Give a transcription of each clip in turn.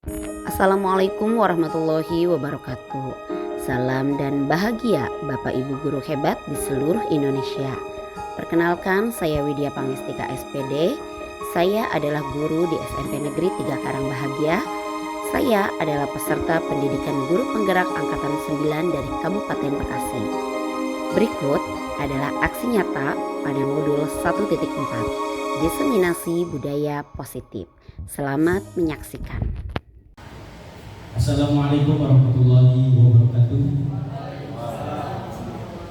Assalamualaikum warahmatullahi wabarakatuh. Salam dan bahagia Bapak Ibu guru hebat di seluruh Indonesia. Perkenalkan, saya Widya Pangestika SPD. Saya adalah guru di SMP Negeri 3 Karang Bahagia. Saya adalah peserta pendidikan guru penggerak angkatan 9 dari Kabupaten Bekasi. Berikut adalah aksi nyata pada modul 1.4, diseminasi budaya positif. Selamat menyaksikan. Assalamualaikum warahmatullahi wabarakatuh.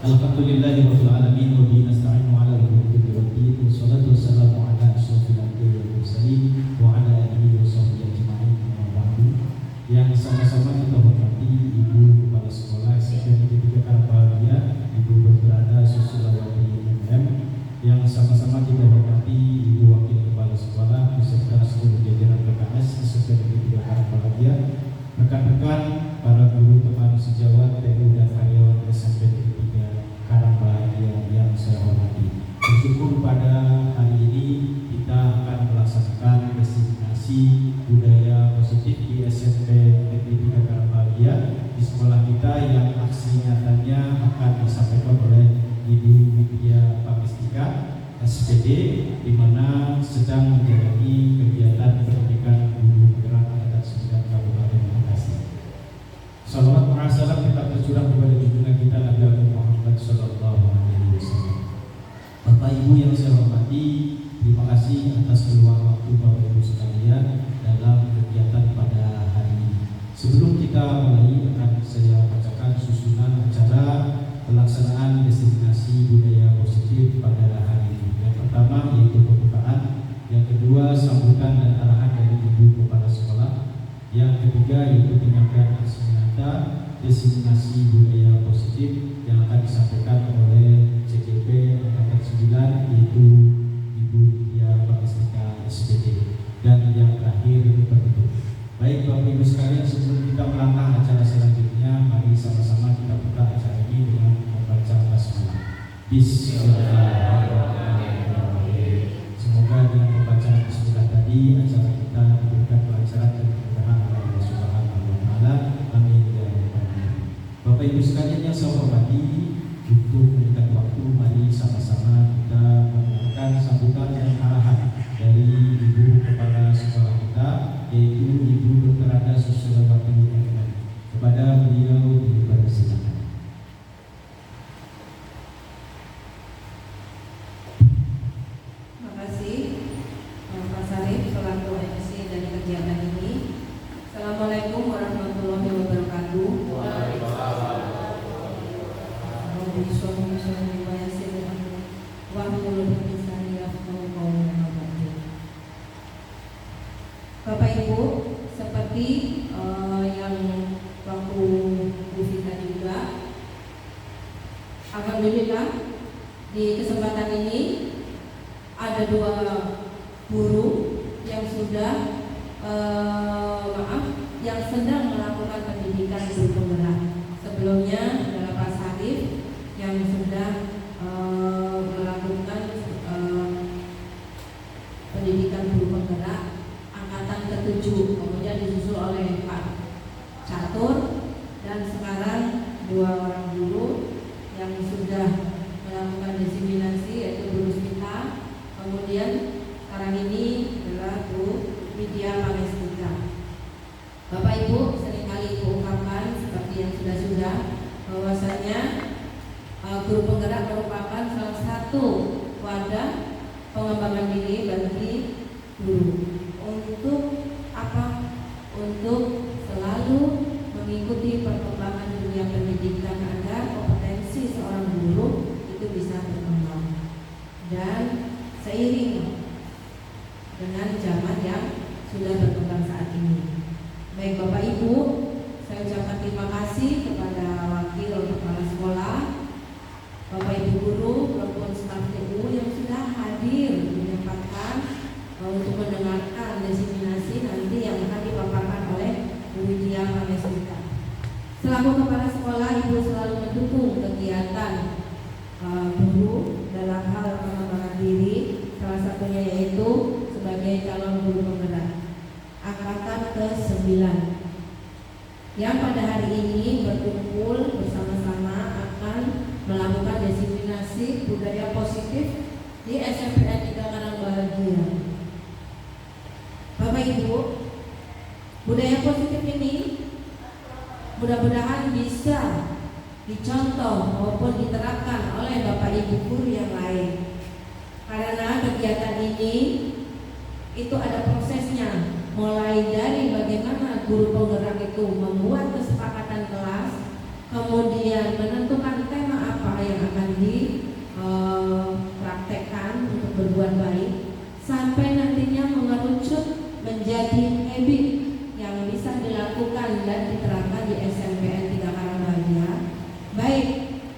Alhamdulillahirabbil alamin wa bihi nasta'inu 'ala al-umuri wad-din. Wassalatu wassalamu 'ala asyrofil anbiya'i wal mursalin wa 'ala alihi wa sahbihi ajma'in. Yang sama-sama kita hormati Ibu Kepala Sekolah SMP Negeri 3 Karang Bahagia, Ibu Dr. Ada Susilawati MM. Yang sama-sama kita hormati Ibu Wakil Kepala Sekolah beserta seluruh jajaran PKS SMP Negeri 3 Karang Bahagia, rekan-rekan, para guru, teman sejawat, TU dan karyawan SMP Negeri 3 Karang Bahagia yang saya hormati. Bersyukur pada hari ini kita akan melaksanakan diseminasi budaya positif di SMP Negeri 3 Karang Bahagia di sekolah kita, yang aksi nyatanya akan disampaikan oleh Ibu Widya Pangestika SPD, di mana sedang menjalani kegiatan pendidikan guru penggerak angkatan 9 Kabupaten Bekasi. Salawat salam kita tercurah kepada junjungan kita Nabi Muhammad Sallallahu Alaihi Wasallam. Bapak Ibu yang saya hormati, terima kasih atas peluang waktu Bapak Ibu sekalian dalam kegiatan pada hari ini. Sebelum kita mulai, akan saya bacakan susunan acara pelaksanaan diseminasi budaya positif pada hari ini. Yang pertama yaitu pembukaan, yang kedua sambutan dan arahan dari Ibu Kepala Sekolah, yang ketiga yaitu penyampaian aksi nyata diseminasi budaya positif yang akan disampaikan oleh CCP angkatan 9 yaitu Ibu Widya Pangestika SPD, dan yang terakhir penutup. Baik Bapak Ibu sekalian, sebelum kita melangkah acara selanjutnya, mari sama-sama kita buka acara ini dengan membaca basmalah. Bismillahirrahmanirrahim. Semoga dengan pembacaan bismillah tadi acara kita diberikan kelancaran dan kemudahan oleh Allah Subhanahu wa taala. Amin ya rabbal alamin. Bapak Ibu sekalian yang saya hormati, untuk meningkat waktu, mari sama-sama kita mendengarkan sambutan dan arahan dari Ibu Kepala Sekolah kita, yaitu Ibu Dr. Ada Susilawati MM. Kepada beliau dipersilakan. Terima kasih Pak Sarif selaku MC dari kegiatan ini. Assalamualaikum warahmatullahi wabarakatuh. Bapak Ibu, seperti yang waktu kita juga, alhamdulillah di kesempatan ini ada 2 guru yang sudah yang sedang melakukan pendidikan guru penggerak. Sebelumnya adalah Pak Sarif yang sudah melakukan pendidikan guru penggerak angkatan ke-7, kemudian disusul oleh Pak Catur, dan sekarang 2 orang guru yang sudah melakukan diseminasi, yaitu guru kita. Kemudian sekarang ini adalah Bu Widya Pangestika. Bapak Ibu, seringkali Ibu ungkapkan seperti yang sudah bahwasanya guru penggerak merupakan salah satu wadah pengembangan diri bagi guru. Untuk apa? Untuk selalu mengikuti perkembangan dunia pendidikan agar kompetensi seorang guru itu bisa berkembang. Dan seiring dengan zaman yang sudah berkembang saat ini. Baik Bapak Ibu, saya ucapkan terima kasih kepada Wakil Kepala Sekolah, Bapak Ibu guru maupun staf TU yang sudah hadir menyempatkan untuk mendengarkan diseminasi nanti yang akan dipaparkan oleh Bu Widya Pangestika. Selaku Kepala Sekolah, Ibu selalu mendukung kegiatan guru dalam hal pengembangan diri, salah satunya yaitu sebagai calon guru penggerak angkatan ke-9. ke-9 yang pada hari ini berkumpul bersama-sama akan melakukan disiminasi budaya positif di SMPN 3 Karangbahagia. Bapak Ibu, budaya positif ini mudah-mudahan bisa dicontoh maupun diterapkan oleh Bapak Ibu guru yang lain. Karena kegiatan ini itu ada prosesnya, mulai dari bagaimana guru penggerak itu membuat kesepakatan kelas, kemudian menentukan tema apa yang akan dipraktekkan untuk berbuat baik, sampai nantinya mengerucut menjadi habit yang bisa dilakukan dan diterapkan di SMPN 3 Karangbahagia, baik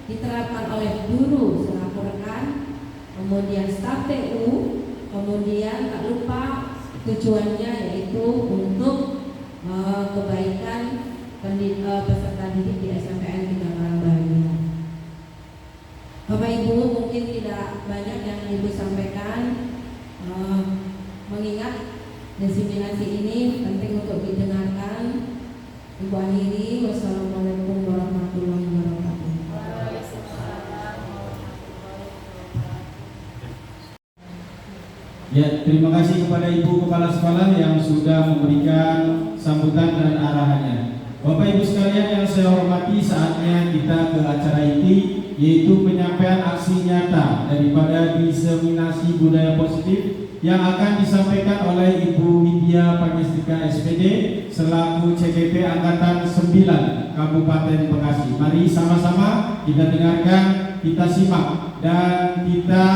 diterapkan oleh guru selaku rekan, kemudian staf TU, kemudian tak lupa tujuannya yaitu untuk kebaikan peserta didik di SMPN 3 Karangbahagia. Bapak Ibu, mungkin tidak banyak yang Ibu sampaikan, mengingat desiminasi ini penting untuk didengarkan. Ibu akhiri, wassalamualaikum warahmatullahi wabarakatuh. Ya, terima kasih kepada Ibu Kepala Sekolah yang sudah memberikan sambutan dan arahannya. Bapak Ibu sekalian yang saya hormati, saatnya kita ke acara inti, yaitu penyampaian aksi nyata daripada diseminasi budaya positif yang akan disampaikan oleh Ibu Widya Pangestika SPD selaku CPP Angkatan 9 Kabupaten Bekasi. Mari sama-sama kita dengarkan, kita simak, dan kita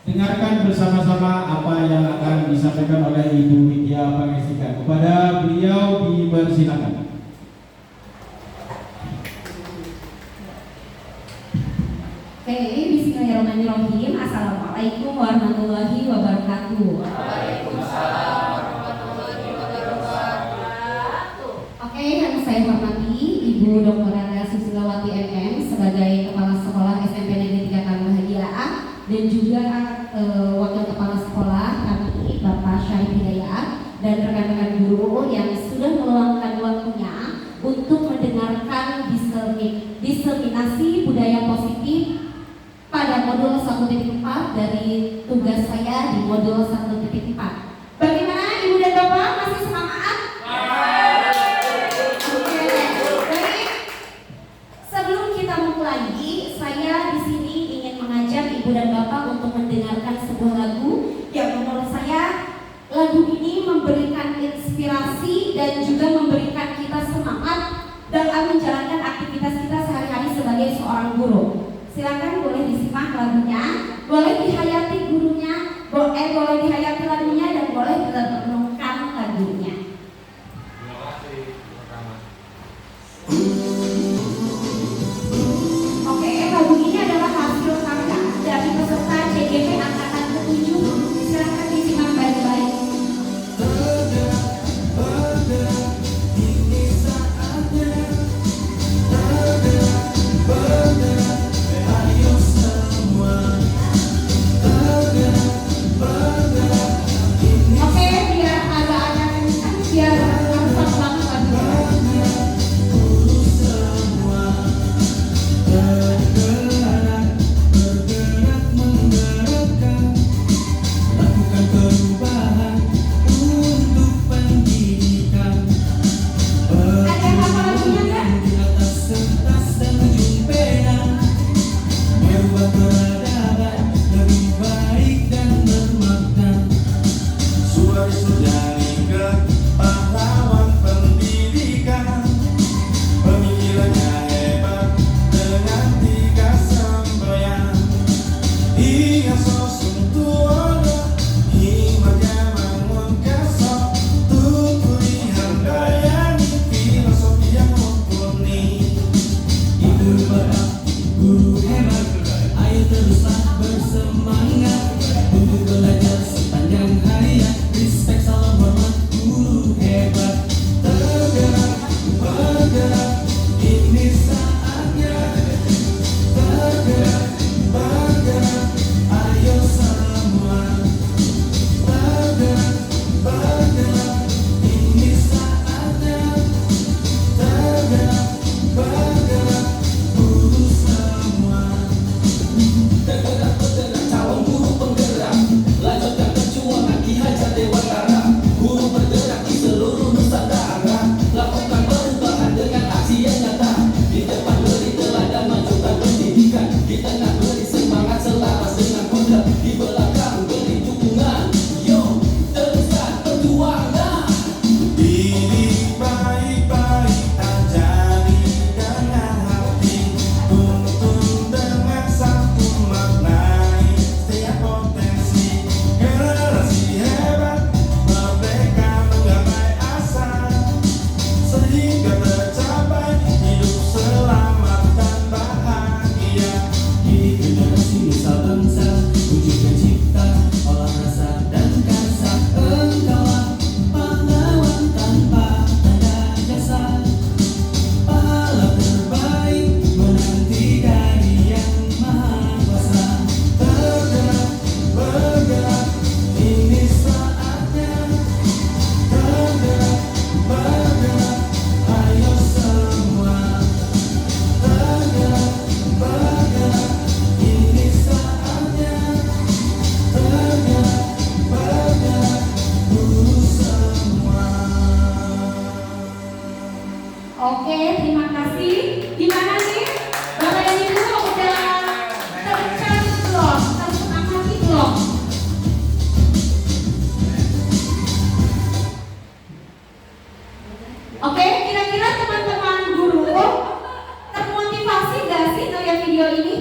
dengarkan bersama-sama apa yang akan disampaikan oleh Ibu Widya Pangestika. Kepada beliau dipersilakan. Oke, bismillahirrahmanirrahim. Assalamualaikum warahmatullahi wabarakatuh. Waalaikumsalam warahmatullahi wabarakatuh. Oke, yang saya hormati Ibu Dr. Rada Susilawati MM sebagai Kepala Sekolah SMP Negeri 3 Karangbahagia A, dan juga Wakil Kepala Sekolah kami Bapak Syarif Hidayat dan rekan-rekan guru yang sudah meluangkan waktunya untuk mendengarkan diseminasi budaya positif pada modul 1.4 dari tugas saya di modul 1.4. Bagaimana Ibu dan Bapak, masih semangat? Oke, baik. Sebelum kita mulai, saya di sini ingin mengajak Ibu dan Bapak untuk mendengarkan sebuah lagu yang menurut saya lagu ini memberikan inspirasi dan juga memberikan kita semangat dalam menjalankan aktivitas kita sehari-hari sebagai seorang guru. Silakan boleh disimak lagunya, boleh dihayati gurunya, boleh dihayati lagunya, dan boleh direnungkan lagunya. Terima kasih. Oke, lagu ini adalah hasil karya dari peserta CGP Angkatan ke-7. Silakan disimak baik-baik. Ayo semua, bangga, bangga. Oke, terima kasih. Gimana nih? Bapak dan Ibu udah tercharge belum? Tersemangat belum? Oke, kira-kira teman-teman guru termotivasi gak sih ngeliat video ini?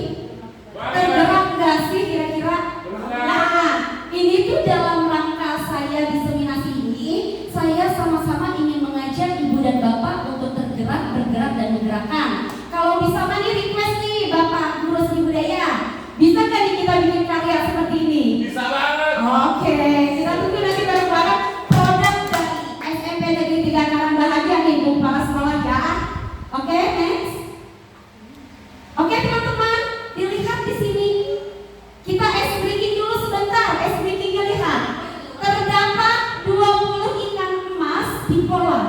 Tergerak gak sih kira-kira? Nah, ini tuh dalam rangka saya diseminasi ini, saya sama-sama ingin mengajak ibu dan bapak untuk tergerak, bergerak, dan menggerakkan. Kalau bisa nih request nih Bapak Guru Seni Budaya, bisa kan nih kita bikin karya seperti ini? Bisa banget. Oke, kita tunggu nanti bareng-bareng produk dari SMP Negeri 3 Karang Bahagia nih untuk para sekolah ya. Oke, next. Oke teman-teman, dilihat di sini. Kita ice breaking dulu sebentar. Ice breakingnya lihat. Terdapat 20 ikan emas di kolam.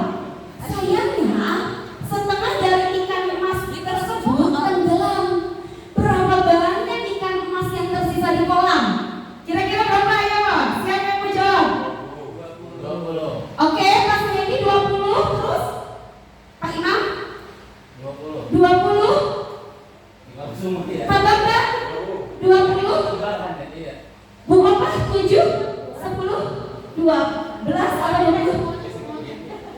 Sayangnya, setengah dari ikan emas tersebut tenggelam. Berapa banyak ikan emas yang tersisa di kolam? Kira-kira berapa ya? Siapa yang mau jawab? 20. Oke, Pak Suryadi 20, terus Pak Imam 20. 20, Langsung ya. Pak Bambang 20, Iya. Bu Opa 7, 10, 12 atau 20?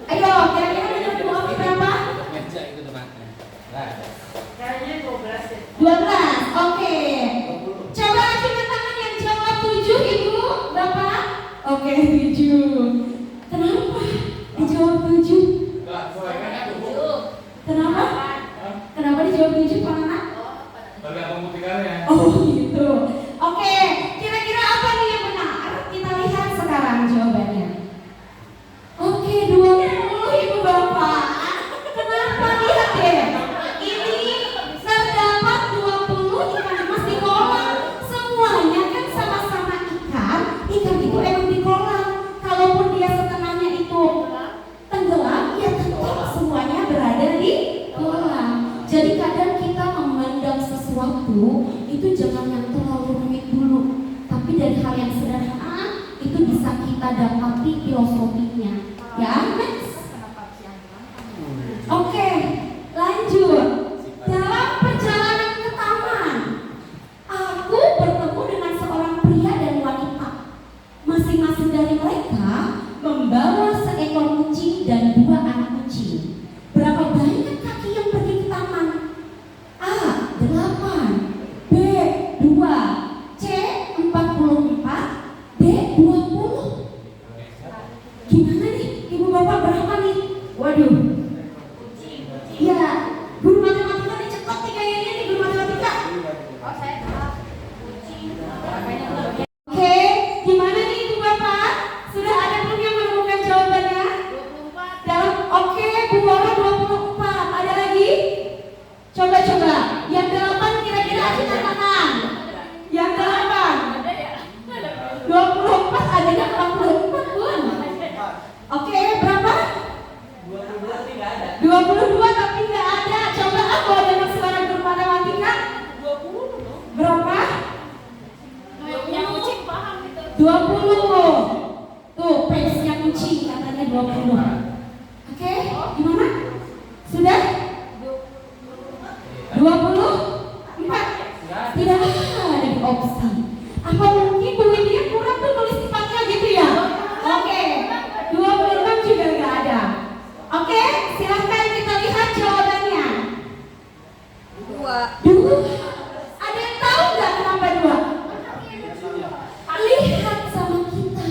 Ayo, kira-kira menurut Bu Opa berapa? Meja itu tempatnya. Nah, 12, oke. Coba acungkan tangan yang jawab 7, Ibu, Bapak. Oke, 7. Kenapa dijawab 7? enggak, soalnya kan itu. Kenapa? Kenapa dijawab 7, Pak Nana? Bagi pembuktikannya. Oh gitu. Oke, kira-kira apa nih yang benar? Kita lihat sekarang jawabannya. Oke, 20 Ibu Bapak. Kenapa? Lihat deh. Ini terdapat 20 ikan emas di kolam. Semuanya kan sama-sama ikan. Ikan itu emang di kolam. Kalaupun dia setengahnya itu tenggelam, ya tetap semuanya berada di kolam. Jadi kadang kita memandang sesuatu itu jangan yang terlalu rumit dulu, tapi dari hal yang sederhana itu bisa kita dapati filosofinya. Ya, next. Oke, lanjut. Dalam perjalanan ke taman, aku bertemu dengan seorang pria dan wanita. Masing-masing dari mereka membawa seekor kucing dan 2 anak kucing. Berapa banyak kaki yang pergi ke taman? A. 8, B. 2, C. 44, D. 20. Gimana nih? Ibu bapak berapa nih? Waduh. Iya, guru matematika nih cepat nih kayaknya nih guru matematika. Oke, gimana nih ibu bapak? Sudah ada belum yang menemukan jawabannya? Oke, Bu Wara 24. Ada lagi? Coba. Yang 8 kira-kira acungkan tangan. Yang 8. 24 ada nggak 44 Bun? Oke, berapa? 22 tapi nggak ada. Coba aku ada yang sekarang guru matematika. 20. Berapa? 20. Tuh, pace-nya kucing katanya 20. Oke, gimana? Sudah? 24? Tidak ada di opsi. Apa mungkin Bu Widya kurang tuh nulis tempatnya gitu ya? Oke, 26 juga nggak ada. Oke, silahkan kita lihat jawabannya. 2. Ada yang tahu nggak kenapa 2? Lihat sama kita.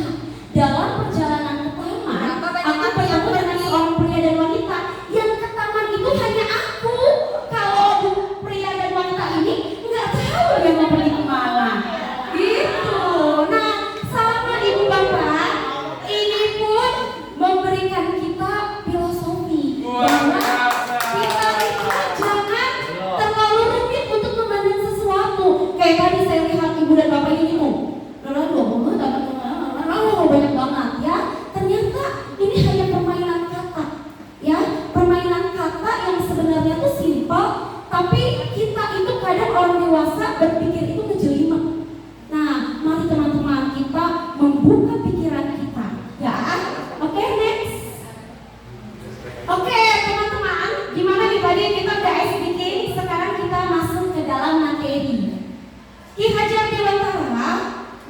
Dalam perjalanan ke taman, aku bertemu dengan seorang pria dan wanita. Yang ke taman itu hanya aku. Kalau pria dan wanita ini nggak tahu dia mau pergi kemana. Gitu. Nah, sama ibu bapak, ini pun memberikan kita filosofi bahwa kita itu jangan terlalu rumit untuk memandang sesuatu. Kayak tadi saya lihat ibu dan bapak ini tuh, banyak banget ya. Ternyata ini hanya permainan kata, ya, permainan kata yang sebenarnya tuh simpel, tapi kita itu kadang orang dewasa berpikir itu ngejelimet. Nah, mari teman-teman kita membuka pikiran kita, ya. Oke, next. Oke, teman-teman. tadi kita udah speaking, sekarang kita masuk ke dalam materi. Ki Hajar Dewantara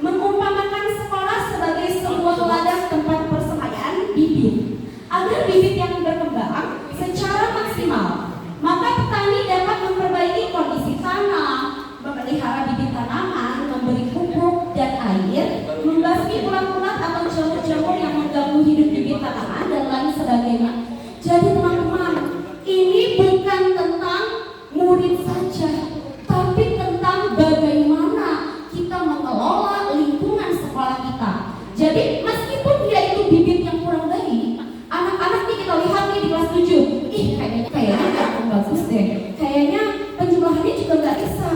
mengumpamakan sekolah sebagai sebuah ladang tempat persemaian bibit. Agar bibit yang berkembang secara maksimal, maka petani dapat memperbaiki kondisi tanah, memelihara bibit tanaman, memberi pupuk dan air, membasmi ulat-ulat atau jamur-jamur yang mengganggu hidup bibit tanaman dan lain sebagainya. Jadi teman-teman, ini bukan tentang murid saja, tapi tentang bagaimana kita mengelola lingkungan sekolah kita. Jadi meskipun dia itu bibit yang kurang baik, anak-anak nih kita lihat nih di kelas 7, kayaknya nggak bagus deh, kayaknya penjumlahannya juga nggak bisa.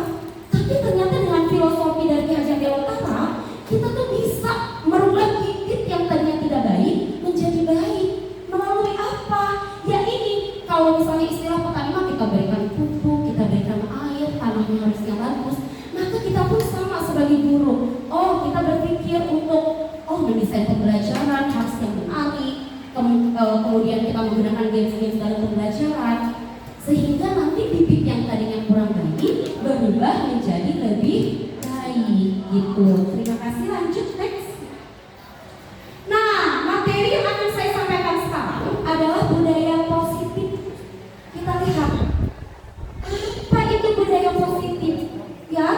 Tapi ternyata dengan filosofi dari Ki Hajar Dewantara, kita tuh bisa merubah bibit yang tadinya tidak baik menjadi baik. Melalui apa? Ya ini, kalau misalnya istilah petani mah kita berikan pupuk, kita berikan air, tanahnya harusnya bagus. Maka kita pun sama sebagai guru. Oh, kita berpikir untuk mendesain pembelajaran harus yang menarik. Kemudian kita menggunakan games-games dalam pembelajaran, sehingga nanti bibit yang tadinya kurang baik berubah menjadi lebih baik gitu. Terima kasih, lanjut next. Nah, materi yang akan saya sampaikan sekarang adalah budaya positif. Kita lihat apa itu budaya positif, ya.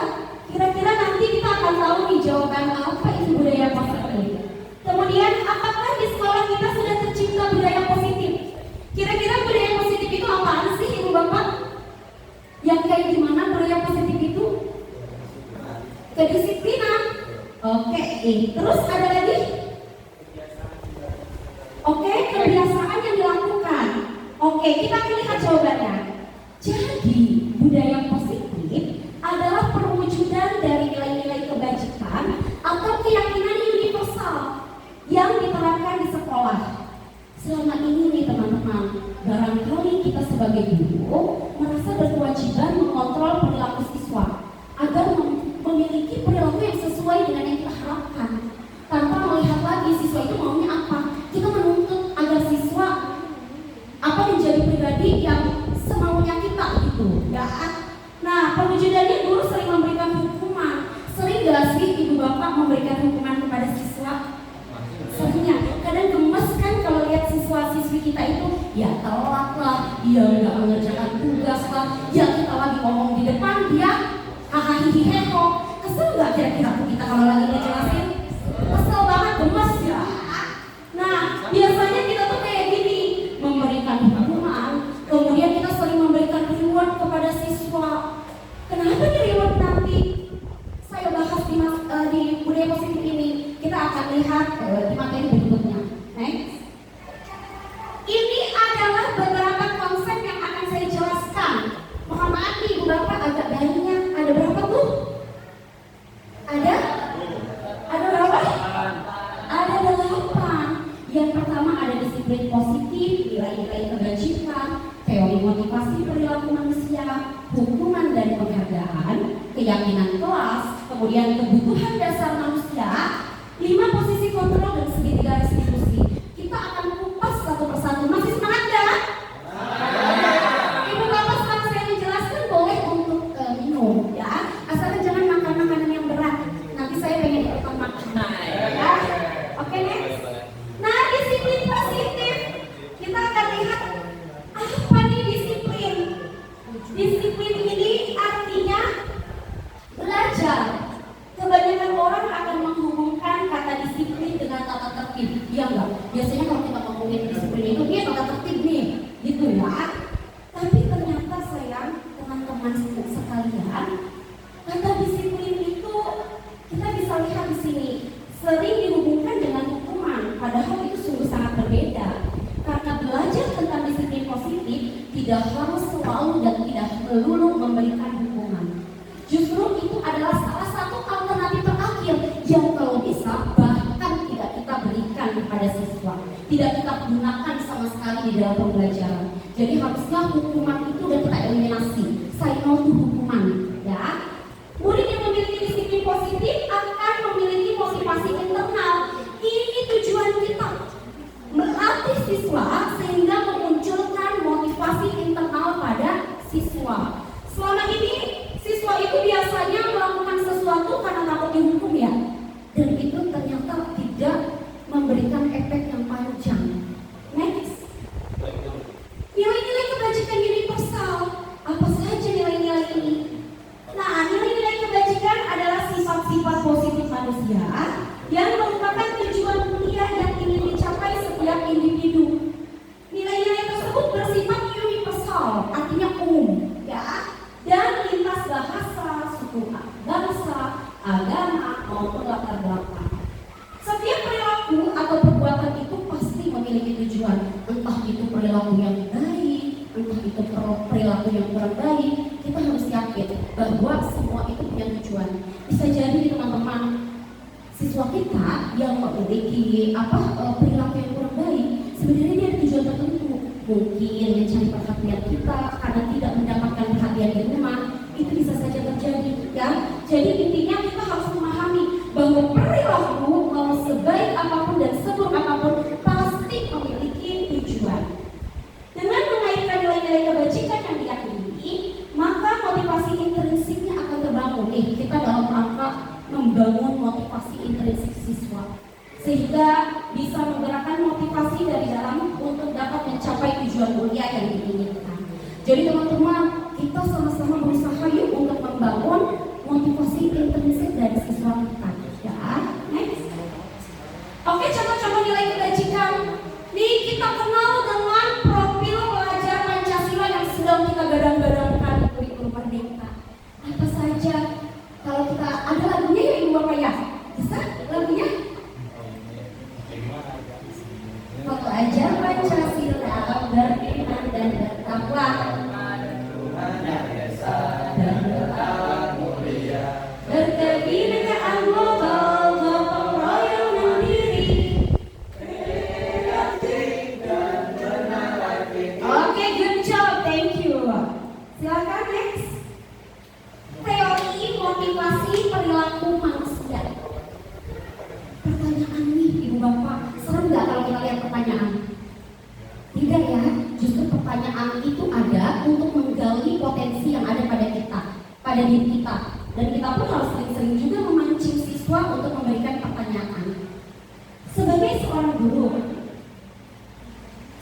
Kira-kira nanti kita akan tahu nih jawaban apa itu budaya positif. Kemudian apakah di sekolah kita sudah tercipta budaya positif? Kira-kira budaya positif itu apaan sih Ibu Bapak? Yang kayak gimana budaya positif itu? Kedisiplinan. Oke, terus ada lagi? Oke, kebiasaan yang dilakukan. Oke, kita akan lihat jawabannya. Jadi, budaya positif adalah perwujudan dari nilai-nilai kebajikan atau keyakinan universal yang diterapkan di sekolah. Selama ini nih teman-teman, barangkali kita sebagai guru merasa berkewajiban mengontrol perilaku siswa agar memiliki perilaku yang sesuai dengan yang kita harapkan, tanpa melihat lagi siswa itu maunya apa. Kita menuntut agar siswa menjadi pribadi yang semaunya kita gitu, ya. Nah, perwujudannya guru sering memberikan hukuman. Sering gak sih ibu bapak memberikan hukuman kepada siswa? Seringnya. Kadang gemes kan kalau lihat siswa-siswi kita itu ya telat lah, dia nggak mengerjakan tugas lah, ya kita lagi ngomong di depan dia hahaha heho. Kesel nggak kira-kira kita kalau lagi ngejelasin? Kesel banget, gemes ya. Nah, biasanya kita tuh kayak gini, memberikan hukuman, kemudian kita sering memberikan reward kepada siswa. Kenapa nih reward nanti? Saya bahas di budaya positif ini. Kita akan lihat di materi berikutnya. Next. Ini adalah beberapa konsep yang akan saya jelaskan. Mohon maaf nih ibu bapak agak banyak. Ada berapa tuh? Ada berapa? Ada 8. Yang pertama ada disiplin positif, nilai-nilai kebajikan, teori motivasi perilaku manusia, hukuman dan penghargaan, keyakinan kelas, kemudian kebutuhan dasar manusia, 5 posisi kontrol dan segitiga restitusi. Kita akan kupas satu persatu. Masih semangat nggak? Ibu bapak setelah saya menjelaskan boleh untuk minum, ya. Asalkan jangan makan makanan yang berat. Nanti saya pengen ikutan makan. Ya. Oke, next. Nah, disiplin positif. Kita akan lihat apa nih disiplin. Disiplin ini artinya belajar. Kebanyakan orang akan menghubungkan kata disiplin dengan tata tertib. Iya enggak? Biasanya kalau kita ngomongin disiplin itu dia tata tertib nih, gitu ya. Tapi ternyata sayang teman-teman sekalian, kata disiplin itu kita bisa lihat di sini sering dihubungkan dengan hukuman, padahal itu sungguh sangat berbeda. Karena belajar tentang disiplin positif tidak harus selalu dan tidak melulu memberikan hukuman. Justru itu adalah salah satu alternatif terakhir yang kalau bisa bahkan tidak kita berikan kepada siswa, tidak kita gunakan sama sekali di dalam pembelajaran. Jadi harusnya hukuman itu udah kita eliminasi. Say no to hukuman, ya. Murid yang memiliki disiplin positif akan memiliki motivasi internal. Ini tujuan kita, melatih siswa sehingga memunculkan motivasi internal pada itu perilaku yang baik, entah itu perilaku yang kurang baik, kita harus yakin bahwa semua itu punya tujuan. Bisa jadi teman-teman, siswa kita yang memiliki perilaku yang kurang baik, sebenarnya dia ada tujuan tertentu. Mungkin mencari perhatian kita karena tidak mendapatkan perhatian di rumah, itu bisa saja terjadi, ya. Jadi intinya kita harus memahami bahwa perilaku mau sebaik apapun dan seburuk apapun pasti memiliki tujuan. Dengan mengaitkan nilai-nilai kebajikan yang diyakini, maka motivasi intrinsiknya akan terbangun. Kita dalam rangka membangun motivasi intrinsik siswa, sehingga bisa menggerakkan motivasi dari dalam untuk dapat mencapai tujuan mulia yang diinginkan. Jadi teman-teman, kita sama-sama berusaha yuk untuk membangun motivasi intrinsik dari siswa kita. Ya, next. Oke, contoh-contoh nilai kebajikan. Nih kita kenal dengan profil pelajar Pancasila yang sedang kita gadang-gadangkan di kurikulum Merdeka. Apa saja? Kalau kita ada lagunya ya Ibu Bapak ya? Bisa lagunya? Foto aja Pancasila beriman dan bertakwa berkebinekaan global, gotong royong mandiri. Oke, good job, thank you. Silakan next. Teori motivasi perilaku manusia. Pertanyaan nih Ibu Bapak, serem nggak kalau kita lihat pertanyaan? Tidak ya, justru pertanyaan itu ada untuk menggali potensi yang ada pada kita, pada diri kita. Dan kita pun harus sering-sering juga memancing siswa untuk memberikan pertanyaan. Sebagai seorang guru,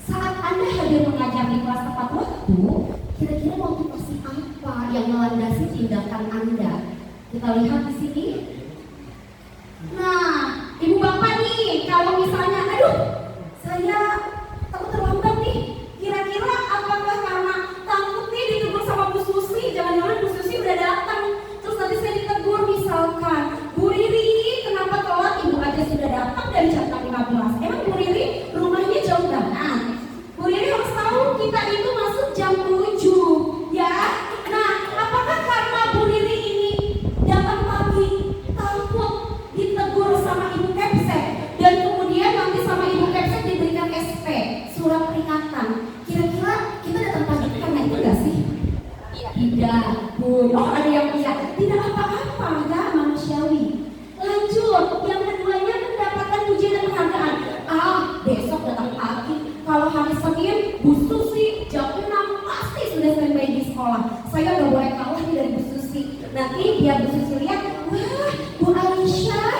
saat Anda hadir mengajar di kelas tepat waktu, kira-kira motivasi apa yang melandasi tindakan Anda? Kita lihat di sini. Nah, Ibu Bapak nih, kalau misalnya, saya takut terlambat nih. Kira-kira apakah karena takut nih ditegur sama Bu Susi? Jangan-jangan Bu Susi udah datang. Terus nanti saya ditegur misalkan, Bu Riri, kenapa telat? Ibu aja sudah datang dari jam 15. Emang Bu Riri rumahnya jauh banget? Bu Riri harus tahu kita itu masuk jam 7, ya. Nah, apakah karena Bu Riri ini datang pagi, takut ditegur sama Ibu Kepsek, dan kemudian nanti sama Ibu Kepsek diberikan SP, surat peringatan? Kira-kira kita datang pagi karena itu nggak sih? Tidak, Bu. Oh, ada yang iya. Tidak apa-apa, ya, manusiawi. Lanjut, yang keduanya mendapatkan pujian dan penghargaan. Besok datang pagi. Kalau hari Senin, Bu Susi jam 6 pasti sudah standby di sekolah. Saya nggak boleh kalah nih dari Bu Susi. Nanti biar Bu Susi lihat, wah, Bu Aisyah,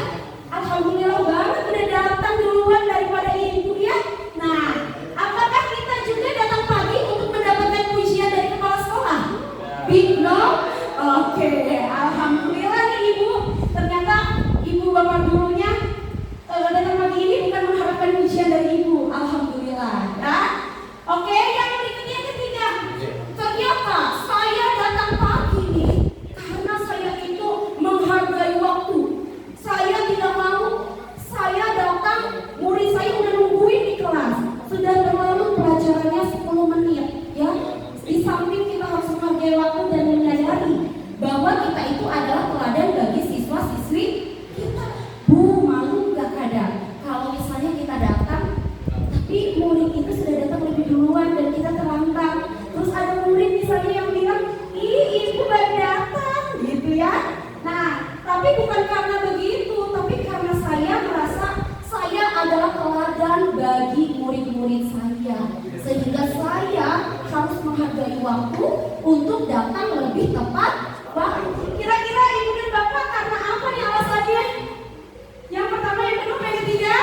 alhamdulillah banget udah datang duluan daripada Ibu ya. Nah, apakah kita juga datang pagi untuk mendapatkan pujian dari kepala sekolah? Big no? Oke, alhamdulillah nih Ibu. Ternyata Ibu Bapak gurunya datang pagi ini bukan mengharapkan pujian dari Ibu. Alhamdulillah, ya. Oke, yang berikutnya yang ketiga. Ternyata saya datang pagi nih karena saya itu menghargai waktu. Saya tidak mau saya datang, murid saya udah nungguin di kelas, sudah berlalu pelajarannya 10 menit, ya. Di samping kita harus menghargai waktu dan menyadari bahwa kita itu adalah teladan bagi siswa-siswi kita. Bu, malu nggak kadang kalau misalnya kita datang, tapi murid itu sudah datang lebih duluan dan kita terlambat. Terus ada murid misalnya yang bilang, ih Ibu baru datang, gitu ya. Nah, tapi bukan karena begitu, tapi karena saya merasa saya adalah teladan bagi murid-murid saya, sehingga saya harus menghargai waktu untuk datang lebih tepat waktu. Kira-kira Ibu dan Bapak karena apa nih alasannya? Yang pertama, yang kedua, yang ketiga?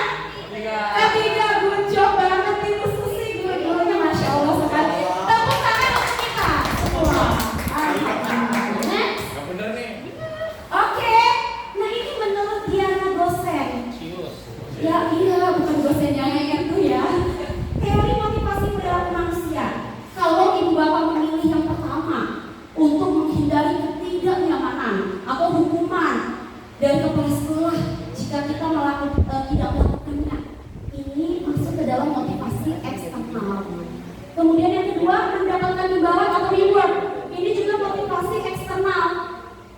Ketiga, good job banget Ibu Susi, guru-gurunya Masya Allah sekali. Tepuk tangan untuk kita semua. Next. Gak bener nih. Oke, nah ini menurut Diana dosen. Ya iya, bukan dosen yang itu ya. Teori motivasi perilaku manusia. Kalau Ibu Bapak memilih yang pertama untuk menghindari ketidaknyamanan Kemudian yang kedua, mendapatkan imbalan atau reward. Ini juga motivasi eksternal.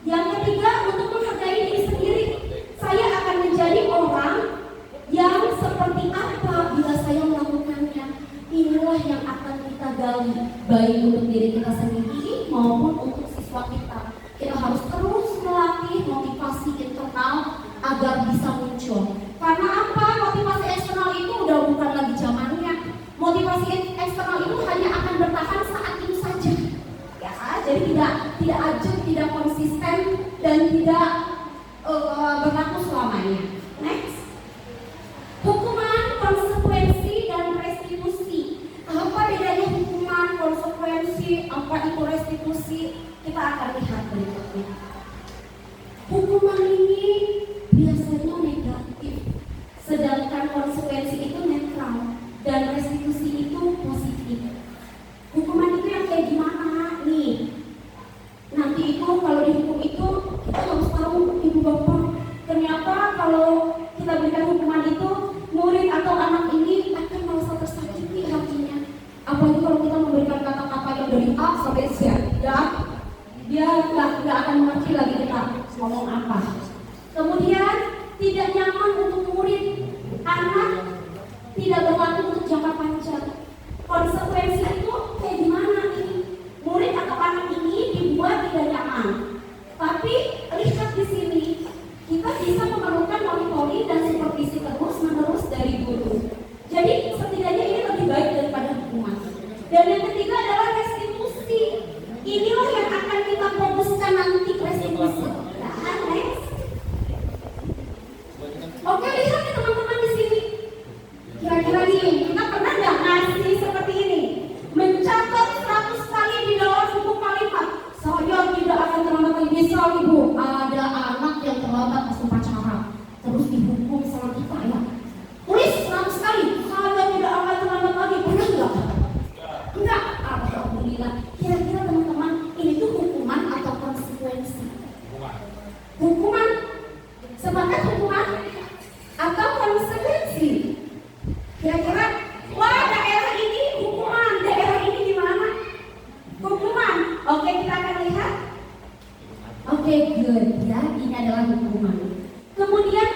Yang ketiga, untuk menghargai diri sendiri. Saya akan menjadi orang yang seperti apa bila saya melakukannya. Inilah yang akan kita gali, baik untuk diri kita sendiri maupun untuk siswa kita. Kita harus terus melatih motivasi internal agar bisa muncul. Karena apa? Motivasi eksternal itu udah bukan lagi zamannya. Motivasi eksternal itu hanya akan bertahan saat itu saja. Ya, jadi tidak ajak, tidak konsisten dan tidak berlaku selamanya. Next. Hukuman, konsekuensi dan restitusi. Apa bedanya hukuman, konsekuensi, apa itu restitusi? Kita akan lihat berikutnya. Hukuman ini biasanya negatif, sedangkan konsekuensi itu netral dan restitusi itu positif. Hukuman itu yang kayak gimana nih? Nanti itu kalau dihukum itu kita harus tahu, ibu bapak, ternyata kalau kita berikan hukuman itu murid atau anak ini akan merasa tersakiti hatinya. Apalagi kalau kita memberikan kata-kata yang dari A sampai Z, ya, dia nggak akan mengerti lagi kita ngomong apa. Kemudian tidak nyaman untuk murid, anak tidak berlaku untuk jangka panjang. Konsekuensi itu kayak gimana nih? Murid atau anak ini dibuat tidak nyaman. Tapi lihat di sini, kita bisa memerlukan monitoring dan supervisi terus-menerus dari guru. Jadi setidaknya ini lebih baik daripada hukuman. Dan yang ketiga adalah restitusi. Inilah yang akan kita fokuskan nanti, restitusi. Nah, next. Oke, lihat nih teman-teman di sini. Kira-kira nih, kita pernah nggak ngasih seperti ini? Mencatat 100 kali di dalam buku kalimat. Saya tidak akan terlambat lagi. Misal ibu, ada anak yang terlambat pas upacara, terus dihukum sama kita ya. Tulis 100 kali. Saya tidak akan terlambat lagi. Pernah nggak? Enggak. Alhamdulillah. Kira-kira teman-teman, ini tuh hukuman atau konsekuensi? Hukuman. Sepakat hukuman atau konsekuensi? Kira-kira, wah daerah ini hukuman, daerah ini gimana? Hukuman. Oke, kita akan lihat. Oke, good ya, ini adalah hukuman. Kemudian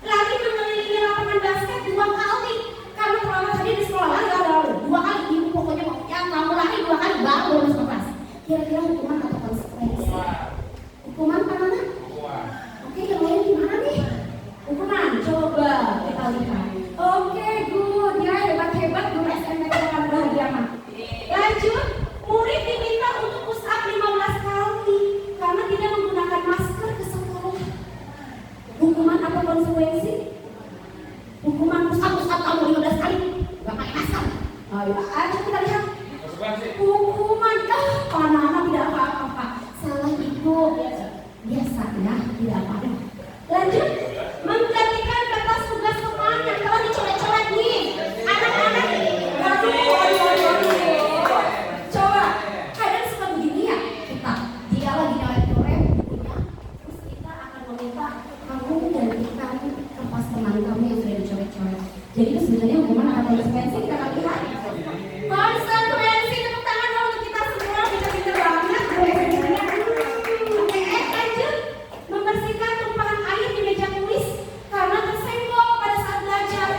lari mengelilingi lapangan basket 2 kali. Karena terlambat tadi di sekolah lari ada 2 kali. Ibu pokoknya kamu lari 2 kali baru lulus kelas. Kira-kira hukuman atau konsekuensi? Hukuman apa mana? Oke, yang lain gimana nih? Hukuman, coba kita lihat. Oke, good ya, hebat-hebat guru SMP akan bahagia mah. Lanjut, murid diminta untuk push up 15 kali karena tidak menggunakan masker ke sekolah. Hukuman atau konsekuensi? Hukuman push up kamu 15 kali gak pakai masker. Ayo, kita lihat. Hukuman, anak-anak tidak apa-apa. Salah ibu, biasa ya, tidak apa-apa. Lanjut, menggantikan kertas tugas temannya. Kalau dicoret-coret nih, anak-anak, coba, kadang suka begini ya, dia lagi nyoret-nyoret bukunya, terus kita akan meminta kamu gantikan kertas teman kamu yang sudah dicoret-coret. Jadi itu sebenarnya hukuman atau konsekuensi? Kita akan lihat. Konsekuensi, tepuk tangan dong untuk kita semua, bisa banget. Lanjut, membersihkan tumpahan air di meja tulis karena tersenggol pada saat belajar.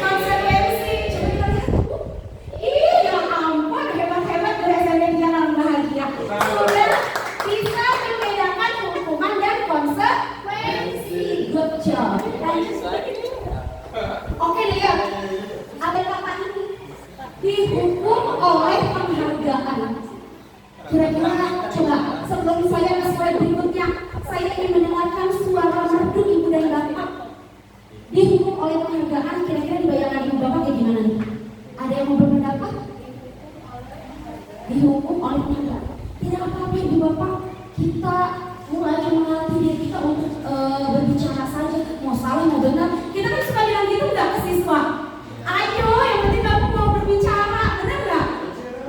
Konsekuensi, coba kita lihat. Ya ampun, hebat-hebat guru SMP Jalan Bahagia. Sudah bisa membedakan hukuman dan konsekuensi. Good job. Oke, lihat. Ada kata ini dihukum oleh penghargaan. Kira-kira coba sebelum saya ke slide berikutnya, saya ingin mendengarkan suara merdu ibu dan bapak. Dihukum oleh penghargaan, kira-kira di bayangan ibu bapak kayak gimana nih? Ada yang mau berpendapat? Dihukum oleh penghargaan. Tidak apa-apa ibu bapak, kita mulai melatih diri kita untuk berbicara saja. Mau salah mau benar, kita kan suka bilang gitu nggak ke siswa? Ayo, yang penting kamu mau berbicara, benar nggak?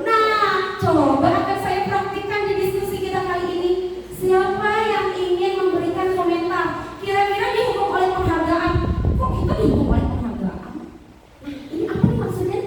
Nah, coba akan saya praktikkan di diskusi kita kali ini. Siapa yang ingin memberikan komentar? Kira-kira dihukum oleh penghargaan. Kok kita dihukum oleh penghargaan? Nah, ini apa nih maksudnya?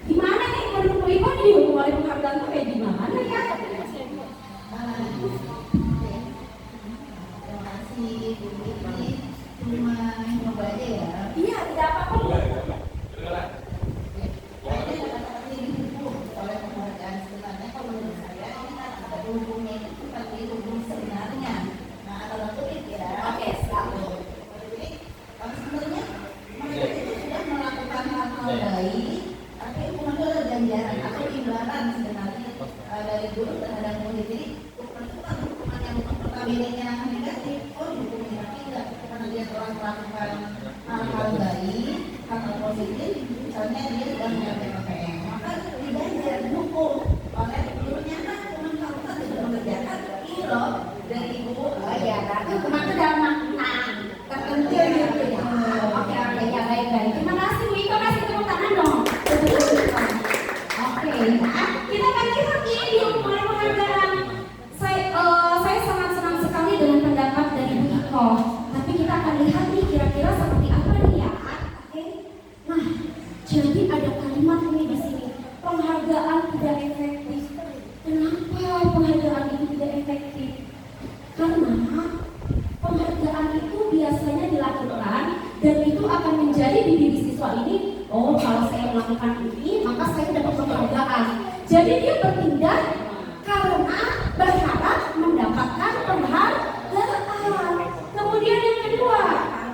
Gimana nih menurut Ibu nih mulai penghargaan tuh kayak gimana ya? Terima kasih Bu Titi, cuma nyoba aja ya. Iya, tidak apa-apa. Oleh penghargaan sebenarnya kalau menurut saya ini kan ada hubungnya itu seperti hubung sebenarnya. Nah kalau tulis ya. Oke, siap. Jadi kalau sebenarnya mereka itu sudah melakukan hal-hal baik, tapi hubungan itu ada ganjaran atau imbalan sebenarnya dari guru terhadap murid. Jadi bukan hukuman yang notabene-nya negatif, dihukum negatif enggak, karena dia telah melakukan hal-hal baik, hal-hal positif, misalnya dia sudah mencapai PPM, maka diganjar hukum oleh gurunya kan teman fakultas sudah mengerjakan ini loh dari ibu. Oh ya, berarti hukuman itu dalam makna tertentu gitu ya. Oke, ya baik. Terima kasih Bu Iko, kasih tepuk tangan dong. Oke, nah kita kan kira ini mulai penghargaan. Saya sangat senang sekali dengan pendapat dari Bu Iko. Tapi kita akan lihat nih kira-kira seperti apa nih ya. Oke. Nah, jadi ada kalimat ini di sini. Penghargaan tidak efektif. Kenapa penghargaan itu tidak efektif? Karena penghargaan itu biasanya dilakukan dan itu akan menjadi di diri siswa ini, oh kalau saya melakukan ini maka saya dapat penghargaan. Jadi dia bertindak karena berharap mendapatkan penghargaan. Kemudian yang kedua,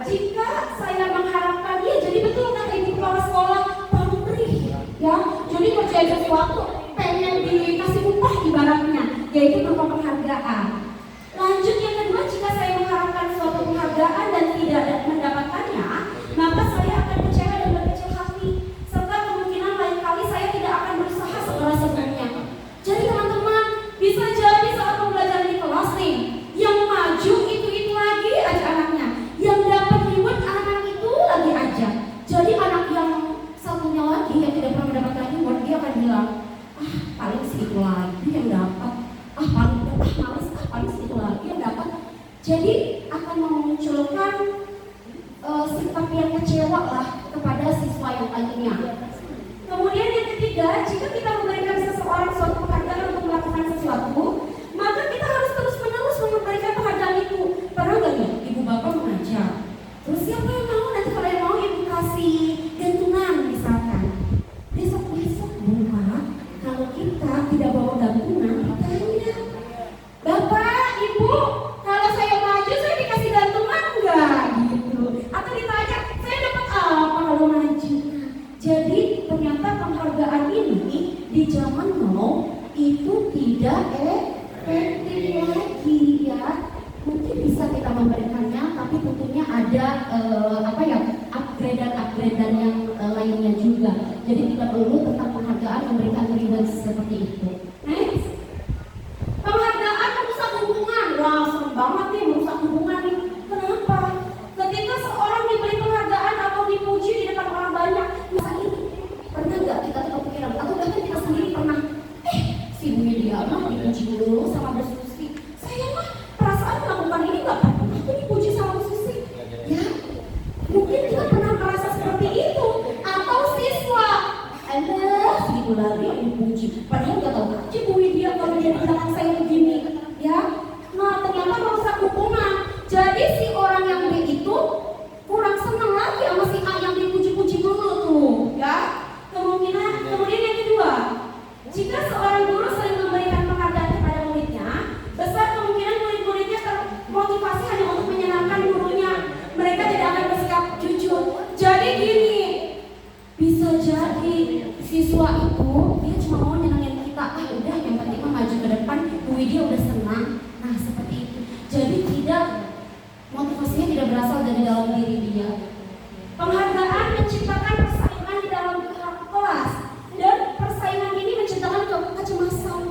jika saya mengharapkan dia, jadi betul kata ibu kepala sekolah pamrih, ya. Jadi kerjain sesuatu pengen dikasih upah ibaratnya, yaitu berupa penghargaan. Lanjut yang kedua, jika saya mengharapkan suatu penghargaan dan tidak mendapatkannya, maka saya akan kecewa dan berkecil hati, serta kemungkinan lain kali saya tidak akan berusaha sekeras sebelumnya. Jadi teman-teman, bisa jadi saat pembelajaran di kelas nih, yang maju itu lagi aja anaknya, yang dapat reward anak itu lagi aja. Jadi anak yang satunya lagi yang tidak pernah mendapatkan reward, dia akan bilang, paling segitu lagi yang dapat, paling segitu lagi yang dapat. Jadi akan memunculkan sikap yang kecewa lah kepada siswa yang lainnya. Kemudian yang ketiga, jika kita memberikan seseorang suatu penghargaan untuk melakukan sesuatu, maka kita harus terus-menerus memberikan penghargaan itu. Pernah nggak nih ibu bapak mengajar? Terus siapa yang mau? Nanti kalau yang mau ibu kasih gantungan misalkan. Besok-besok bukan, kalau kita tidak bawa gantungan, tanya, Bapak, Ibu, kalau saya maju saya dikasih gantungan enggak? Gitu. Atau ditanya, saya dapat apa kalau maju? Jadi ternyata penghargaan ini di zaman now itu tidak efektif lagi ya. Mungkin bisa kita memberikannya, tapi tentunya ada upgradean yang lainnya juga. Jadi tidak perlu tentang penghargaan memberikan reward seperti itu. Next, penghargaan merusak hubungan. Wah, serem banget nih merusak hubungan nih. Kenapa? Ketika seorang diberi penghargaan atau dipuji di depan orang banyak, misalnya ini pernah nggak kita tuh kepikiran atau bahkan kita sendiri pernah, si Bu Media mah dipuji dulu sama Bu Susi. Saya mah perasaan melakukan ini nggak pernah tuh dipuji sama Bu Susi. Ya, mungkin kita pernah merasa seperti itu. Atau siswa, segitu lagi yang dipuji. Padahal nggak tahu aja Bu Media kalau jadi belakang saya begini, ya. Nah, ternyata merusak hubungan. Jadi si orang yang B itu kurang senang lagi sama si A yang dipuji-puji dulu tuh, ya. Kemudian yang kedua, jika seorang guru sering memberikan penghargaan kepada muridnya, besar kemungkinan murid-muridnya termotivasi hanya untuk menyenangkan gurunya. Mereka tidak akan bersikap jujur. Jadi gini, bisa jadi siswa itu dia cuma mau nyenangin kita, udah yang penting maju ke depan, Bu Widya udah senang. Nah seperti itu. Jadi motivasinya tidak berasal dari dalam diri dia. Penghargaan menciptakan persaingan di dalam kelas, dan persaingan ini menciptakan kecemasan.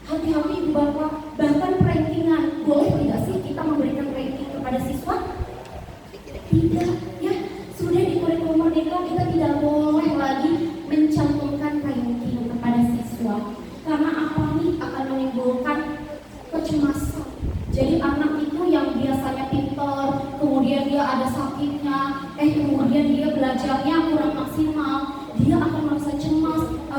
Hati-hati ibu bapak, bahkan rankingan. Boleh tidak sih kita memberikan ranking kepada siswa? Tidak, ya. Sudah di kurikulum Merdeka kita tidak boleh lagi mencantumkan ranking kepada siswa. Karena apa nih akan menimbulkan kecemasan. Jadi anak itu yang biasanya pintar, kemudian dia ada sakitnya,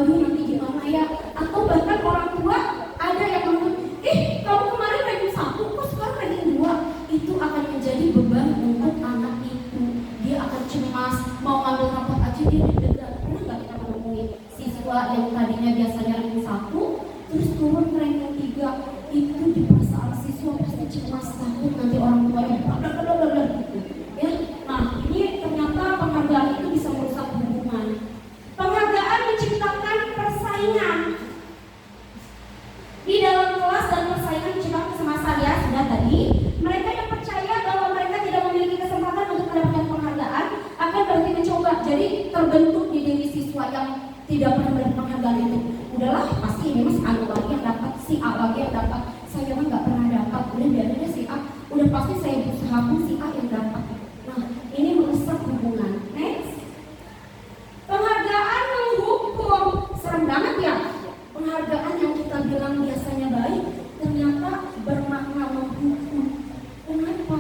aduh nanti gimana ya, atau bahkan orang tua ada yang ngomong, kamu kemarin ranking 1 kok sekarang ranking 2. Itu akan menjadi beban untuk anak itu. Dia akan cemas, mau ngambil rapot aja dia deg-degan. Pernah nggak kita menemui siswa yang tadinya biasanya ranking 1 terus turun ke ranking 3? Itu di perasaan siswa pasti cemas, takut nanti orang tuanya blablabla gitu ya. Nah ini ternyata penghargaan itu bisa merusak hubungan. Penghargaan menciptakan persaingan di dalam kelas, dan persaingan menciptakan kecemasan ya, sudah tadi. Mereka yang percaya bahwa mereka tidak memiliki kesempatan untuk mendapatkan penghargaan akan berhenti mencoba. Jadi terbentuk di diri siswa yang tidak pernah mendapat penghargaan itu, udahlah pasti ini mas A lagi yang dapat, si A lagi yang dapat, saya mah nggak pernah dapat, udah biarin aja si A, udah pasti saya berusaha pun si A yang dapat. Nah ini merusak hubungan. Next, penghargaan menghukum. Serem banget ya, penghargaan yang kita bilang biasanya baik ternyata bermakna menghukum. Kenapa?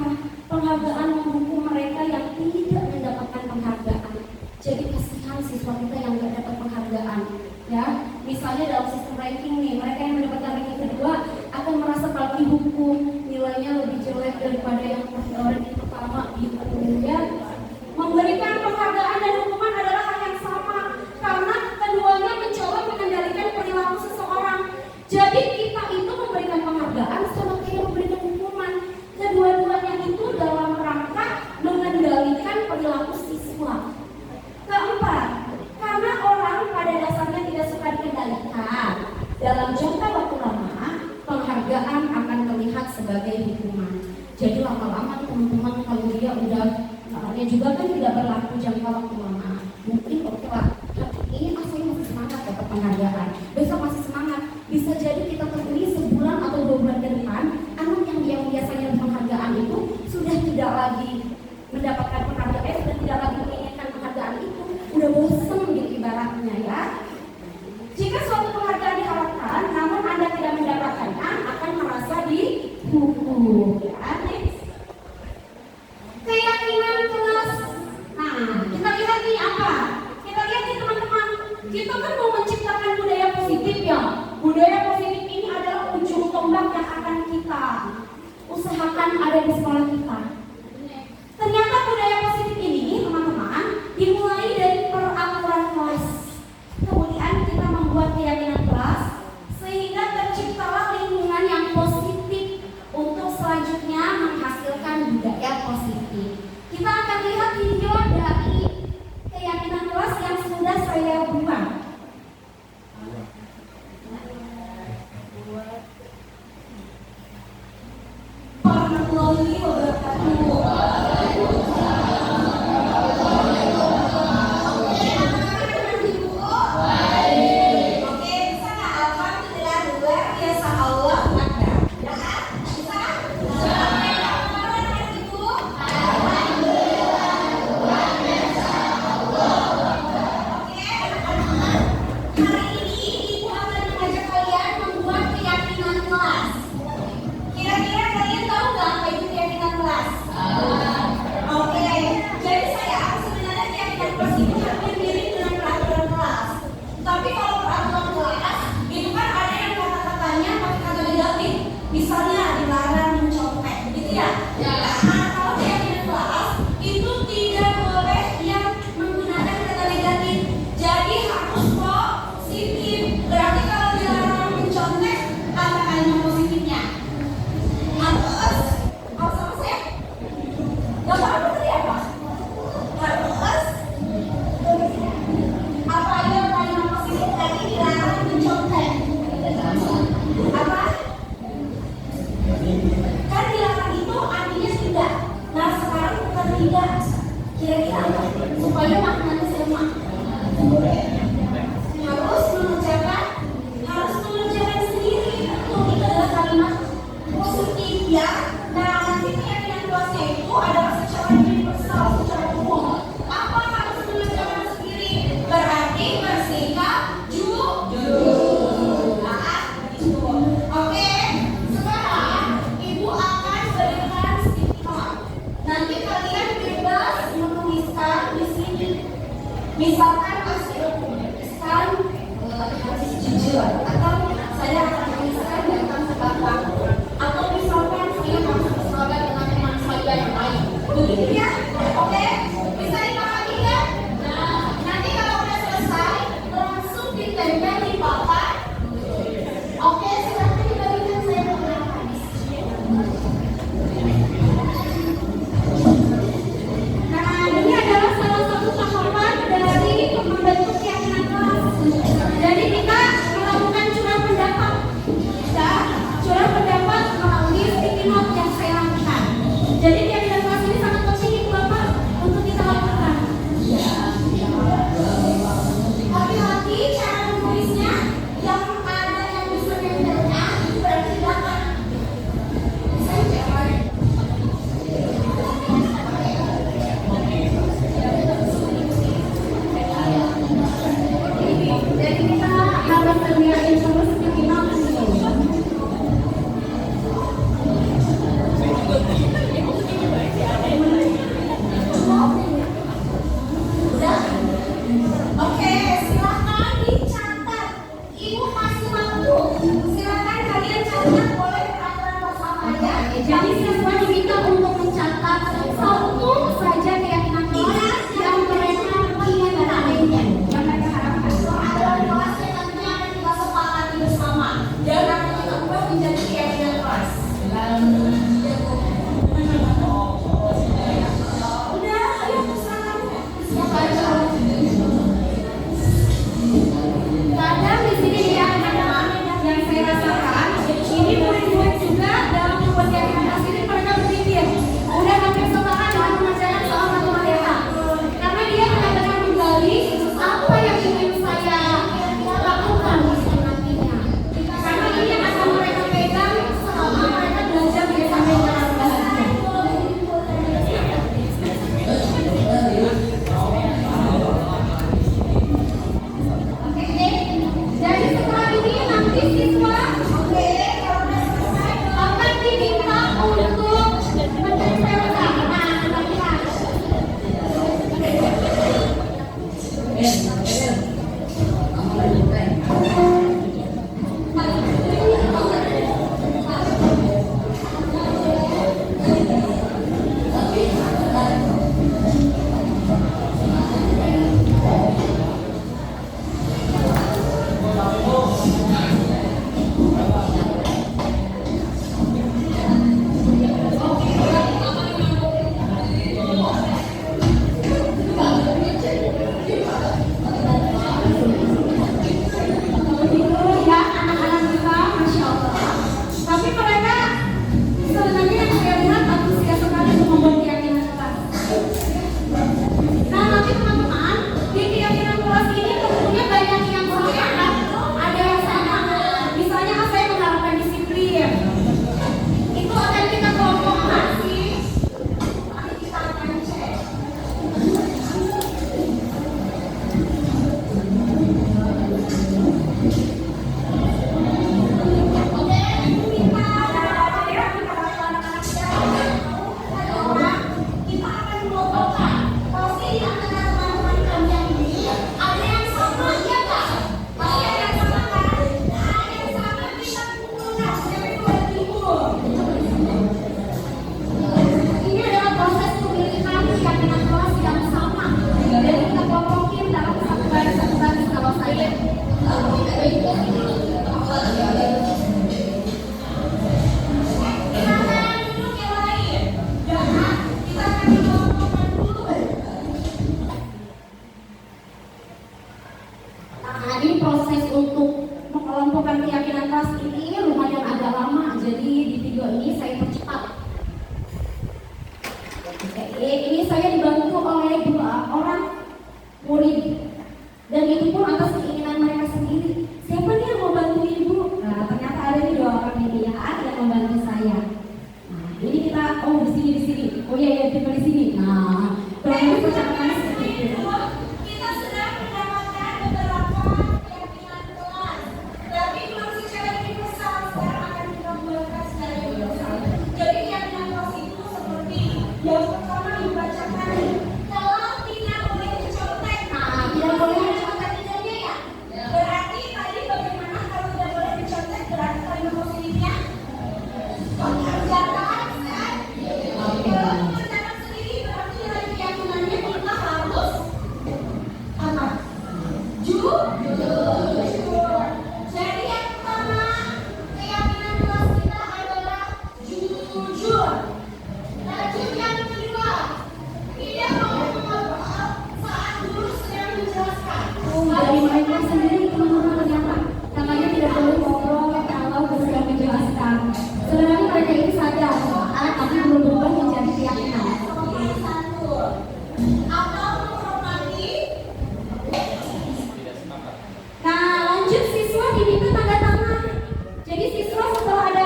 Penghargaan menghukum mereka yang tidak mendapatkan penghargaan. Jadi kasihan siswa kita yang nggak dapat penghargaan ya. Misalnya dalam sistem ranking nih, mereka yang mendapatkan ranking kedua akan merasa kalau dihukum nilainya lebih jelek daripada yang ranking pertama gitu ya. Memberikan penghargaan dan hukuman adalah hal yang sama karena keduanya mencoba mengendalikan perilaku seseorang. Jadi kita itu memberikan penghargaan sama kayak memberikan hukuman. Kedua-duanya itu dalam rangka mengendalikan perilaku siswa. Keempat, karena orang pada dasarnya tidak suka dikendalikan, dalam jangka waktu lama penghargaan akan terlihat sebagai hukuman. Jadi lama-lama teman-teman kalau dia udah dia juga kan tidak berlaku jangka waktu lama, mungkin oke lah, ini saya masih semangat dapat penghargaan, besok masih semangat, bisa jadi kita temui sebulan atau 2 bulan ke depan anak yang biasanya penghargaan itu sudah tidak lagi mendapatkan penghargaan, sudah tidak lagi menginginkan penghargaan itu, udah bosan gitu ibaratnya ya. Jika suatu penghargaan diharapkan namun Anda tidak mendapatkannya, akan merasa dihukum ya. Keyakinan kelas. Nah, kita lihat nih apa? Kita lihat nih teman-teman, kita kan mau menciptakan budaya positif ya. Budaya positif ini adalah ujung tombak yang akan kita usahakan ada di sekolah kita. Ternyata budaya positif ini teman-teman dimulai dari peraturan kelas. Kemudian kita membuat keyakinan kelas sehingga terciptalah lingkungan yang positif untuk selanjutnya menghasilkan budaya positif. Kita akan lihat video dari keyakinan kelas yang sudah saya buat. Warahmatullahi wabarakatuh. Misalkan jujur, atau saya akan tuliskan datang ke bapak, atau misalkan saya langsung bersahabat dengan teman saya yang lain. Begitu ya? Oke? Bisa dipahami kan? Nah, nanti kalau udah selesai langsung ditempel di bapak. Oke, silahkan dibagikan saya beberapa. Nah, ini adalah salah satu tahapan dari membentuk keyakinan kelas. Jadi kita melakukan curah pendapat. Curah pendapat melalui sticky note yang saya lakukan. Jadi keyakinan kelas ini sangat penting itu Bapak untuk kita lakukan. Hati-hati cara menulisnya, yang ada yang bisa nempelnya berarti belakang. Saya jangan. Jadi kita harus sediain terus sticky note ini. Oke, silakan dicatat. Ibu masih waktu. Silakan kalian catat, boleh peraturan bersama ya. Jadi siswa diminta untuk mencatat satu saja keyakinan kelas yang mereka ingat dan lainnya, yang mereka harapkan. Aturan kelasnya tentunya akan kita sepakati bersama dan akan kita ubah menjadi keyakinan kelas. Udah, ayo silakan. Siapa kadang di sini ya teman-teman, yang saya rasakan ini murid-murid juga dalam membuat keyakinan kelas ini mereka berpikir udah hampir setengah dengan mengerjakan soal matematika, karena dia benar-benar menggali apa yang ingin saya lakukan nantinya, karena ini yang akan mereka pegang selama mereka belajar di SMP Negeri Bahagia. Oke, jadi setelah ini nanti siswa akan diminta untuk menempelkan. Nah, teman-teman. Ya, anak-anak kita, Masya Allah. Tapi mereka sebenarnya yang saya lihat antusias sekali untuk membuat keyakinan kelas. Nah, nanti teman-teman, di keyakinan kelas ini tentunya banyak yang sama, ada yang sama. Misalnya saya mengharapkan disiplin. Itu akan kita kelompokkan sih. Nanti kita akan cek. Kita akan mengelompokkan pasti di antara teman-teman kalian ini ada yang sama, iya nggak? Pasti ada yang sama kan? Ada yang sama, kita kumpulkan sampai 2.000. Ini adalah proses pemilihan keyakinan kelas yang sama. Jadi kita kelompokin dalam satu baris kalau saya. Silakan duduk yang lain. Dan kita akan mengelompokkan dulu. Nah, ini proses untuk mengelompokkan keyakinan kelas ini lumayan agak lama. Jadi di video ini saya percepat. Oke, ini saya dibantu oleh 2 orang murid. Dan itu pun atas keinginan mereka sendiri. Siapa nih yang mau bantu ibu? Nah, ternyata ada nih 2 orang ini ya yang membantu saya. Nah, ini kita di sini. Oh iya, kita di sini. Nah, terus percakapan seperti itu. Kita sudah mendapatkan beberapa keyakinan kelas. Tapi belum secara universal. Sekarang akan kita buatkan secara universal. Jadi keyakinan kelas itu seperti yang pertama dibacakan. Kalau tidak boleh dicontek. Nah, Jadi yang pertama, keyakinan kelas kita adalah jujur. Lanjut yang kedua, tidak mau mengobrol saat guru sedang menjelaskan. Dari mereka sendiri teman-teman ternyata katanya tidak boleh ngobrol kalau guru sedang menjelaskan. Sebenarnya mereka ini sadar, tapi belum berubah menjadi keyakinan. Atau menghormati. Nah, lanjut siswa diminta tanda tangan. Jadi siswa setelah ada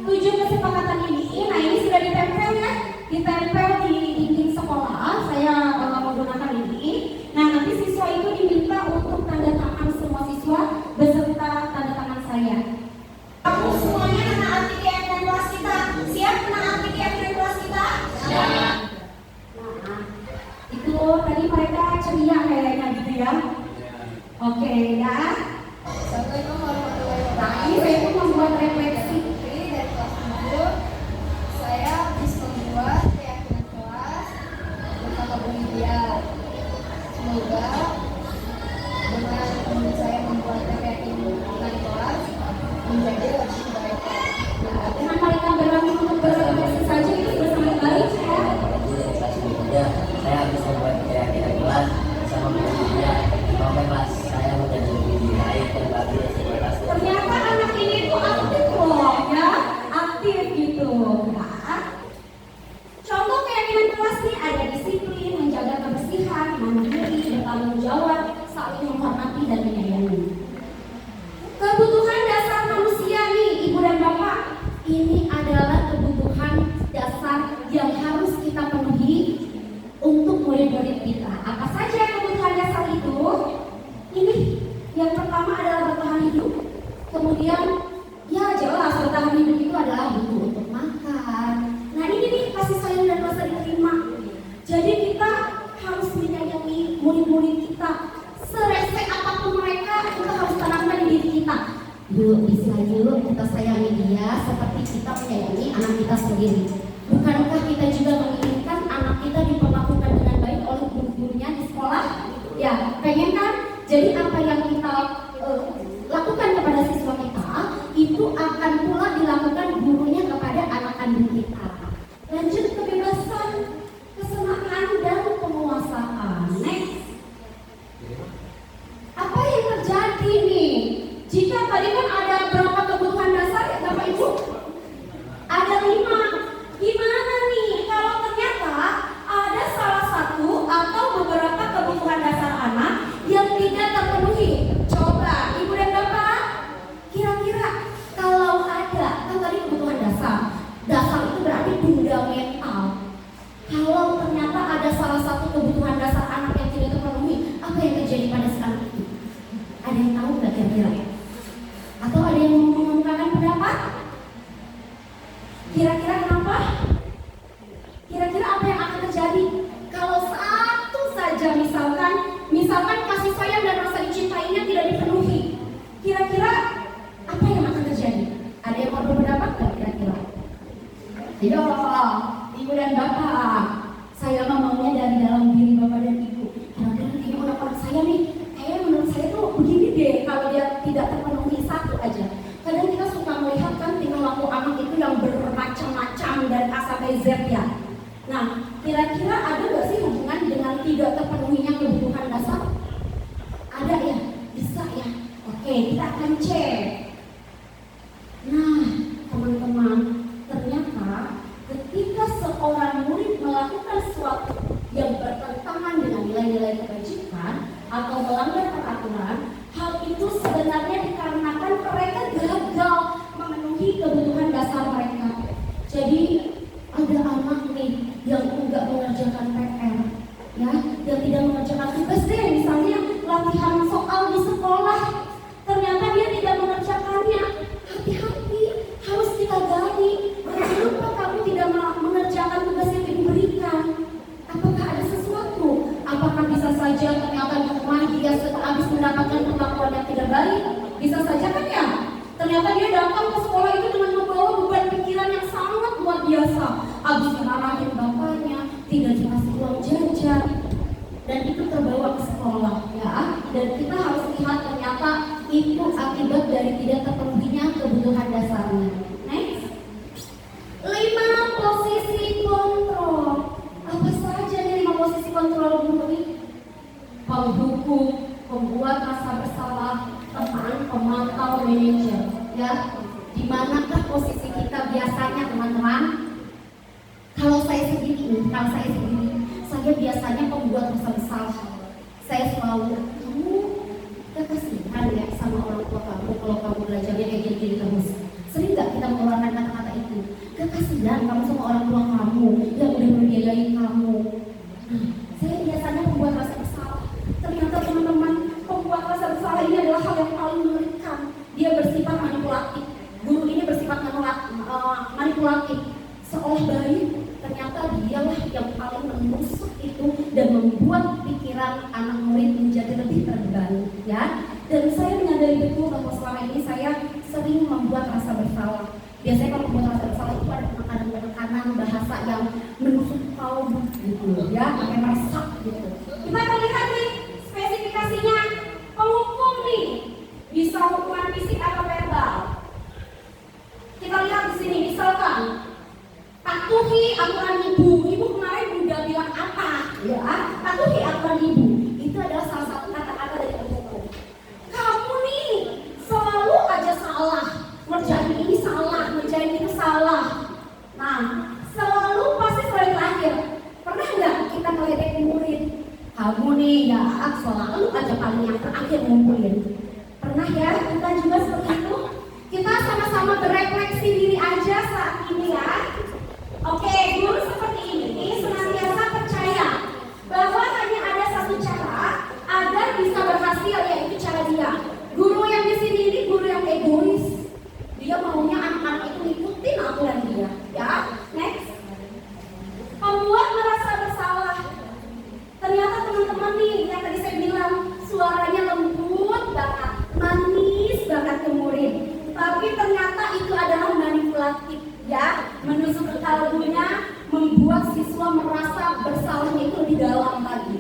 7 kesepakatan ini, nah ini sudah ditempel ya, ditempel di dinding sekolah. Saya menggunakan ini. Nah, nanti siswa itu diminta untuk tanda tangan semua siswa beserta tanda tangan saya. Kamu semuanya kena anti keyakinan kelas kita. Siap kena anti keyakinan kelas kita? Siap. Nah, itu tadi mereka ceria kayaknya gitu ya. Oke ya. Assalamualaikum warahmatullahi Nah, wabarakatuh. ini saya pun membuat refleksi. Dari kelas 7, saya habis membuat keyakinan kelas bersama Bu Lydia. Semoga dengan saya membuat keyakinan kelas menjadi lebih baik. Dengan mereka berani untuk berefleksi saja itu sudah sangat baik ya. Saya harus membuat keyakinan kelas bersama gurunya sampai kelas saya menjadi lebih baik dan bagus kelas. Ternyata anak ini tuh aktif loh ya, aktif gitu. Nah, contoh keyakinan kelas nih ada disiplin, menjaga kebersihan, mandiri, bertanggung jawab, saling menghormati dan menyayangi. Kebutuhan dasar manusia nih, Ibu dan Bapak, ini adalah kebutuhan dasar yang harus kita penuhi untuk murid-murid kita. Apa saja kebutuhan dasar itu? Ini yang pertama adalah bertahan hidup. Kemudian ya jelas bertahan hidup itu adalah butuh untuk makan. Nah ini nih kasih sayang dan rasa diterima. Jadi kita harus menyayangi murid-murid kita. Serese apapun mereka, kita harus tanamkan di diri kita. Yuk, istilahnya yuk kita sayangi dia seperti kita menyayangi anak kita sendiri. Bukankah kita juga menginginkan anak kita diperlakukan dengan baik oleh guru-gurunya di sekolah? Ya, pengen kan? Jadi apa yang kita lakukan kepada siswa kita, itu akan pula dilakukan gurunya kepada anak kandung kita. Lanjut kebebasan, kesenangan, dan penguasaan. Next. Apa yang terjadi nih? Jika tadi kan ada berapa kebutuhan dasar ya Bapak Ibu? Ada 5. Gimana nih kalau ternyata ada salah satu atau beberapa kebutuhan dasar anak yang tidak terpenuhi? Coba Ibu dan Bapak, kira-kira kalau ada, kan tadi kebutuhan dasar. Dasar itu berarti fundamental. Kalau ternyata ada salah satu kebutuhan dasar anak yang tidak terpenuhi, apa yang terjadi pada saat itu? Ada yang tahu nggak kira-kira? Atau ada yang mengungkapkan pendapat? Kira-kira kenapa? Kira-kira apa yang akan terjadi? Kalau satu saja misalkan kasih sayang dan rasa dicintainya tidak dipenuhi, kira-kira apa yang akan terjadi? Ada yang mau berpendapat nggak kira-kira? Yo, Ibu dan Bapak, saya maunya dari dalam diri Bapak dan Ibu. Kira-kira ini anak saya nih, menurut saya tuh begini deh, kalau dia tidak terpenuhi satu aja. Kadang kita suka melihat kan tingkah laku anak itu yang bermacam-macam dari A sampai Z ya. Nah, kira-kira ada nggak sih hubungan dengan tidak terpenuhinya kebutuhan dasar? Ada ya? Bisa ya? Oke, kita akan cek. Nah, teman-teman, ternyata ketika seorang murid melakukan sesuatu yang bertentangan dengan nilai-nilai kebajikan atau melanggar peraturan, hal itu sebenarnya dikarenakan mereka gagal memenuhi kebutuhan dasar mereka. Jadi ada anak nih yang enggak mengerjakan PR, ya, yang tidak mengerjakan tugas deh, misalnya latihan soal di sekolah, ternyata dia tidak mengerjakannya. Hati-hati, harus kita gali. Kenapa kamu tidak mengerjakan tugas yang diberikan? Apakah ada sesuatu? Apakah bisa saja ternyata di rumah dia habis mendapatkan perlakuan yang tidak baik? Bisa saja kan ya? Ternyata dia datang ke sekolah itu dengan membawa beban pikiran yang sangat luar biasa. Habis dimarahin bapaknya, tidak dikasih uang jajan, dan itu terbawa ke sekolah ya. Dan kita harus lihat itu akibat dari tidak terpenuhinya kebutuhan dasarnya. Next. 5 posisi kontrol. Apa saja nih 5 posisi kontrol guru ini? Penghukum, pembuat rasa bersalah, teman, pemantau, manajer. Ya, di manakah posisi kita biasanya teman-teman? Kalau saya sendiri, saya biasanya pembuat rasa bersalah. Saya selalu, kamu gak kasihan ya sama orang tua kamu kalau kamu belajarnya kayak gini-gini terus. Sering gak kita mengeluarkan kata-kata itu? Gak kasihan kamu sama orang tua kamu yang udah membiayai kamu. Saya biasanya pembuat rasa bersalah. Ternyata teman-teman, pembuat rasa bersalah ini adalah hal yang paling mengerikan. Dia bersifat manipulatif. Guru ini bersifat manipulatif. Seolah baik, ternyata dialah yang paling menusuk itu dan membuat pikiran anak murid menjadi lebih terbebani, ya. Dan saya menyadari betul bahwa selama ini saya sering membuat rasa bersalah. Biasanya kalau membuat rasa bersalah itu ada penekanan bahasa yang menusuk kaum gitu, ya, pakai meresap gitu. Kita akan lihat nih spesifikasinya. Penghukum nih bisa hukuman fisik atau verbal. Kita lihat di sini, misalkan patuhi aturan ibu. Ibu kemarin udah bilang apa? Ya, patuhi aturan ibu. Itu adalah salah satu kata-kata dari penghukum. Kamu nih selalu aja salah. Ngerjain ini salah, ngerjain itu salah. Nah, pasti selalu terakhir. Pernah nggak kita ngeledek murid? Kamu nih ya selalu aja paling yang terakhir ngumpulin. Pernah ya kita juga seperti itu? Kita sama-sama berefleksi diri aja saat ini ya. Oke, guru seperti ini senantiasa percaya bahwa hanya ada satu cara agar bisa berhasil, yaitu cara dia. Guru yang di sini ini guru yang egois. Dia maunya anak-anak itu ngikutin aturan dia. Ya, next. Pembuat merasa bersalah. Ternyata teman-teman nih yang tadi saya bilang suaranya lembut banget, manis banget ke murid. Tapi ternyata itu adalah manipulatif. Ya, menusuk ke kalbunya, membuat siswa merasa bersalahnya itu lebih dalam lagi.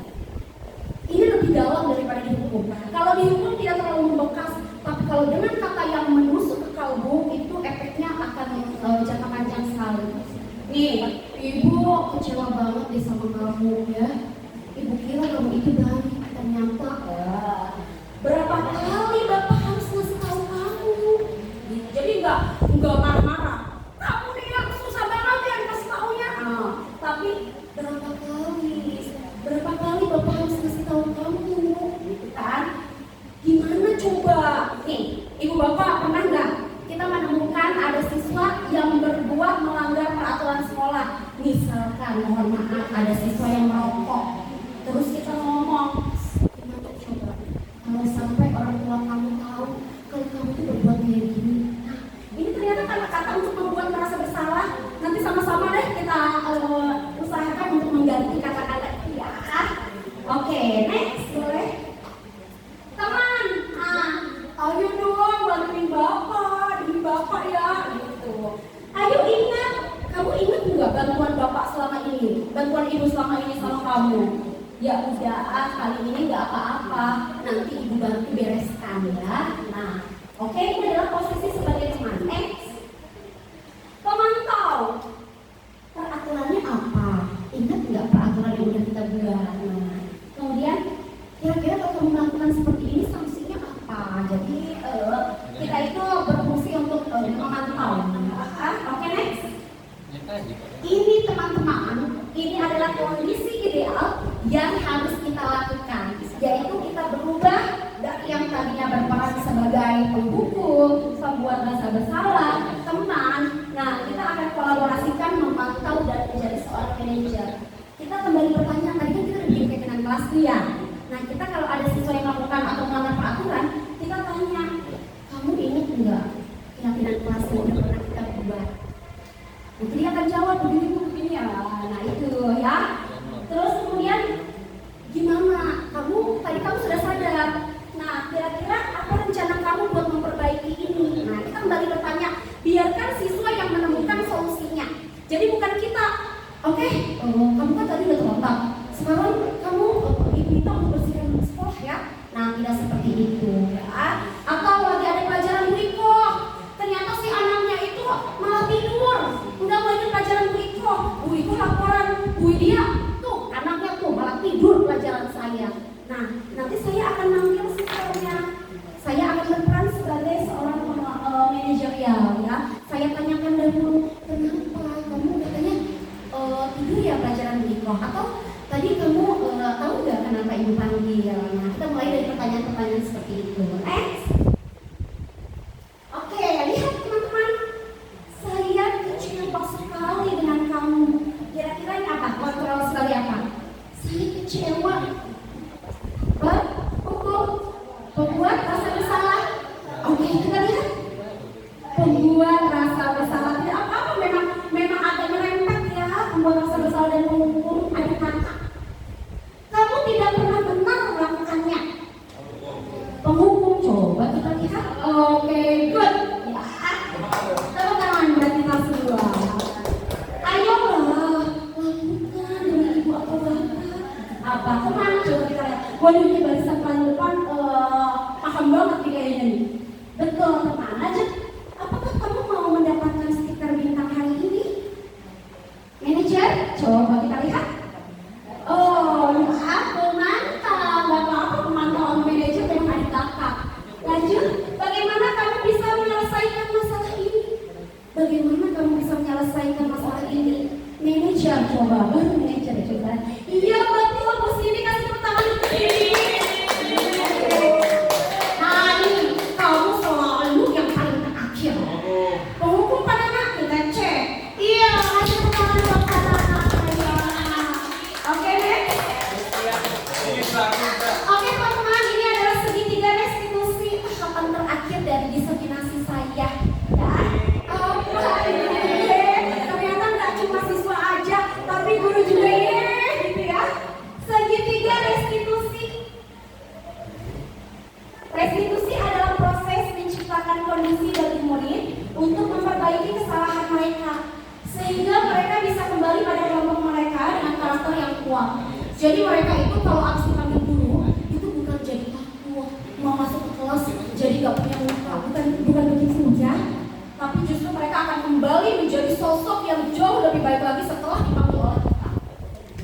Ini lebih dalam daripada dihukum. Kalau dihukum tidak terlalu membekas, tapi kalau dengan kata yang menusuk ke kalbu itu efeknya akan jangka panjang sekali. Nih, ibu kecewa banget deh sama kamu ya. Ibu kira kamu itu baik, ternyata berapa kali bapak harus ngasih tahu kamu. Jadi nggak marah-marah. Kamu nih yang susah banget yang kasih taunya. Tapi berapa kali bapak harus ngasih tahu kamu, gitu kan? Gimana coba? Nih, ibu bapak pernah nggak kita menemukan ada siswa yang berbuat melanggar peraturan sekolah? Misalkan, mohon maaf, ada siswa yang merokok. Terus kita ngomong, gimana coba? Kalau sampai orang tua kamu tahu kalau kamu itu berbuat kayak gini. Ini ternyata kata-kata untuk membuat merasa bersalah. Nanti sama-sama deh kita usahakan untuk mengganti kata-kata itu ya. Oke, next boleh. Teman, ayo dong bantuin bapak, demi bapak ya, gitu. Ayo ingat, kamu ingat nggak bantuan bapak selama ini, bantuan ibu selama ini sama kamu? Ya udah, kali ini nggak apa-apa, nanti ibu bantu bereskan ya. Nah, oke, ini adalah posisi sebagai teman. Next. Pemantau. Peraturannya apa? Ingat nggak peraturan yang udah kita buat? Nah, kemudian kira-kira kalau kamu melakukan seperti ini sanksinya apa? Jadi kita itu berfungsi untuk memantau. Oke, next. Ini teman-teman, ini adalah kondisi ideal yang harus kita lakukan, yaitu kita berubah dari yang tadinya berperan sebagai penghukum, pembuat rasa bersalah, teman. Nah, kita akan kolaborasikan, memantau dan menjadi seorang manajer. Kita kembali bertanya, tadi kan kita udah bikin keyakinan kelas dia. Nah, kita kalau ada siswa yang melakukan atau melanggar peraturan, kita tanya, kamu ingat enggak keyakinan kelas yang udah pernah kita buat? Nanti dia akan jawab begini ya. Nah, itu ya. Terus kemudian gimana? Tadi kamu sudah sadar. Nah, kira-kira apa rencana kamu buat memperbaiki ini? Nah, kita kembali bertanya, biarkan siswa yang menemukan solusinya. Jadi bukan kita, oke, kamu kan tadi udah terontak. Sekarang kamu minta untuk bersihkan sekolah ya. Nah, tidak seperti itu ya. Atau Oke, good. Ya, tepuk tangan buat kita semua. Ayolah, lakukan dengan ibu atau bapak. Apa? Kemana coba kita lihat? Waduh, ini barisan paling depan paham banget nih kayaknya nih. Betul, kemana aja? Apakah kamu mau mendapatkan stiker bintang hari ini? Manajer, coba kita lihat. Oh, maaf, pemantau. Gak apa-apa, pemantauan manajer memang ada kakak. Lanjut, bagaimana kamu bisa menyelesaikan masalah ini? Bagaimana kamu bisa menyelesaikan masalah ini? Manajer, coba, baru manajer coba. Iya betul, bos ini kasih tepuk tangan. Nah ini, kamu selalu yang paling terakhir. Penghukum pada anak, kita cek. Iya, kasih tepuk tangan buat anak-anak. Oke, next. Oke teman-teman, ini adalah segitiga restitusi tahapan terakhir dari diseminasi saya. Ternyata nggak cuma siswa aja, tapi guru juga ya, gitu ya. Segitiga restitusi. Restitusi adalah proses menciptakan kondisi bagi murid untuk memperbaiki kesalahan mereka, sehingga mereka bisa kembali pada kelompok mereka dengan karakter yang kuat. Jadi mereka itu kalau abis dipanggil guru itu bukan jadi takut mau masuk ke kelas jadi gak punya muka, bukan begitu ya. Tapi justru mereka akan kembali menjadi sosok yang jauh lebih baik lagi setelah dipanggil oleh kita.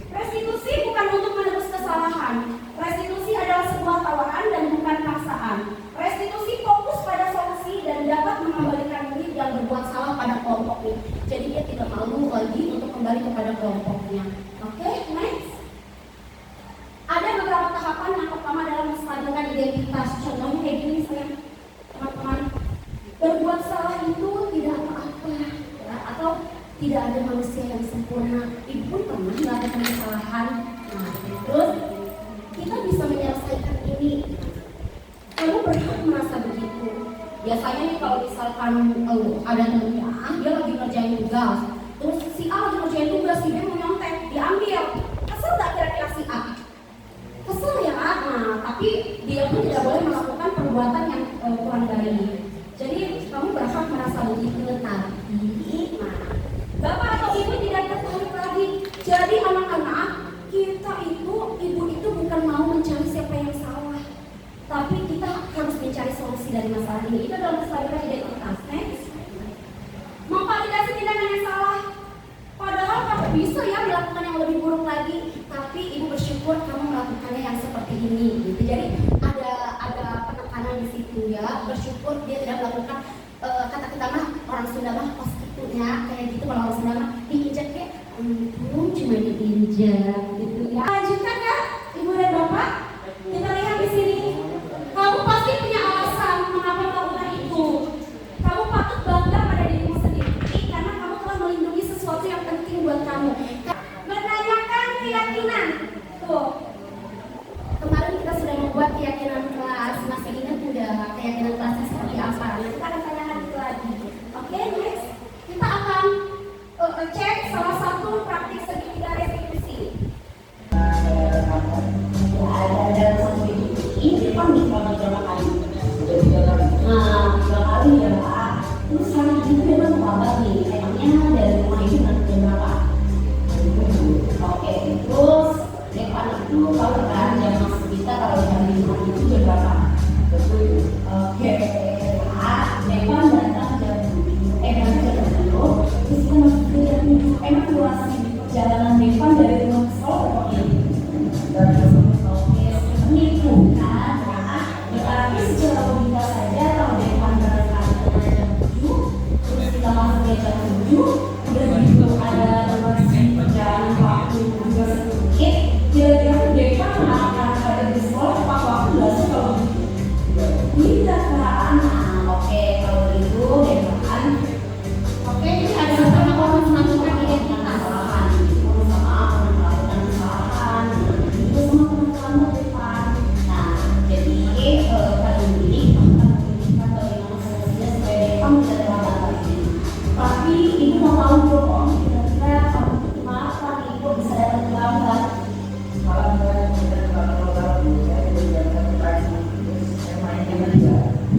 Restitusi bukan untuk menebus kesalahan. Restitusi adalah sebuah tawaran dan bukan paksaan. Restitusi fokus pada solusi dan dapat mengembalikan murid yang berbuat salah pada kelompoknya. Jadi dia tidak malu lagi untuk kembali kepada kelompoknya. Oke, next. Ada beberapa tahapan. Yang pertama adalah menstabilkan identitas. Contohnya kayak gini sayang, teman-teman. Berbuat salah itu tidak apa-apa, ya, atau tidak ada manusia yang sempurna. Ibu pun pernah melakukan kesalahan. Nah, terus kita bisa menyelesaikan ini. Kamu berhak merasa begitu. Biasanya nih kalau misalkan ada temennya, dia lagi ngerjain tugas, terus si A lagi ngerjain tugas, si B mau nyontek, diambil. Kesel nggak kira-kira si A? Kesel ya, nah tapi dia pun tidak boleh melakukan perbuatan yang kurang baik. Jadi kamu berhak merasa begitu, tapi bapak atau ibu tidak tertarik lagi. Jadi anak-anak, kita itu, ibu itu bukan mau mencari siapa yang salah, tapi kita harus mencari solusi dari masalah ini. Itu adalah masalah identitas. Next. Memvalidasi tindakan yang salah. Padahal kamu bisa ya melakukan yang lebih buruk lagi, tapi ibu bersyukur kamu melakukannya yang seperti ini. Gitu. Jadi ada penekanan di situ ya. Bersyukur dia tidak melakukan kata kita mah orang Sunda mah pas itunya kayak gitu. Kalau orang Sunda mah diinjak kayak cuma diinjak gitu ya. Lanjutkan ya ibu dan bapak. Kita lihat di sini. Kamu pasti punya alasan mengapa melakukan itu. Kamu patut bangga pada dirimu sendiri karena kamu telah melindungi sesuatu yang penting buat kamu. Menanyakan keyakinan. Tuh. Kemarin kita sudah membuat keyakinan kelas. Masih ingat udah keyakinan kelasnya seperti apa? Nah, kita akan tanyakan itu lagi. Oke, next. Kita akan cek salah satu praktik segitiga restitusi.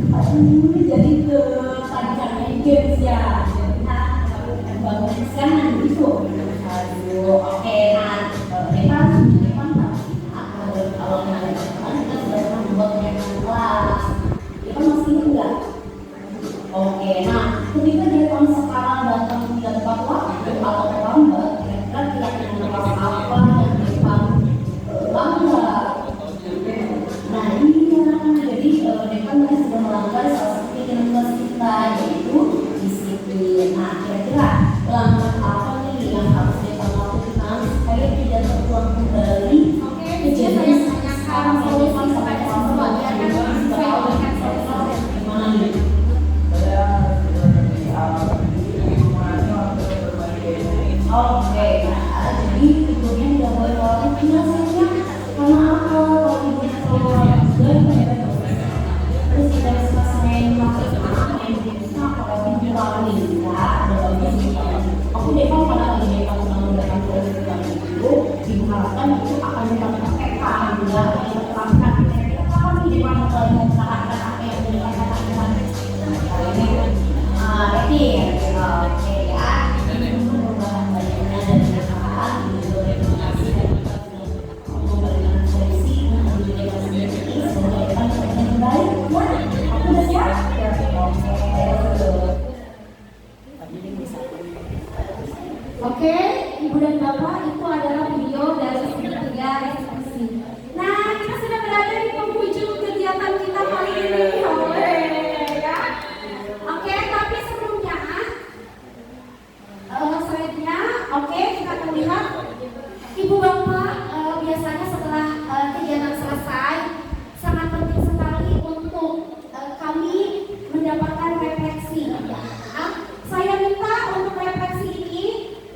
Aduh, jadi ke tarikan main games ya. Nah, bangun sekarang gitu. Aduh, oke. Nah, Depan kalau kemarin kita sudah membuat kelas. Depan masih enggak? Oke, nah ketika Depan sekarang datang tidak tepat waktu atau terlambat, kira-kira tidak mengenal apa yang Depan langgar. Nah iya, jadi Depan tadi sudah melanggar salah satu identitas kita, yaitu disiplin. Nah kira-kira langkah apa nih yang harus Depan lakukan supaya tidak terulang kembali kejadian sekarang solusi sampai kesembuhan ya kan? Saya berikan solusi gimana nih? Oke, nah jadi tidurnya tidak boleh terlalu penyelesaiannya karena apa? Kalau tidurnya terlalu terus kita bisa main bisa apalagi dilalui ya ada bagian aku Depan pada lagi Depan menggunakan program itu diharapkan itu akan mendapatkan PK juga yang terangkan kapan nih Depan mulai menggunakan apa yang dikatakan ini oke ya perubahan banyaknya dari perusahaan gitu memberikan solusi menuju Depan sendiri semoga Depan yang baik ya aku udah siap Oke, Ibu dan Bapak, itu adalah video dari segitiga ekspresi. Nah, kita sudah berada di penghujung kegiatan kita kali ini. Ya. Oke, tapi sebelumnya slide-nya, oke, kita akan lihat Ibu Bapak biasanya setelah kegiatan selesai sangat penting sekali untuk kami mendapatkan refleksi. Saya minta untuk refleksi ini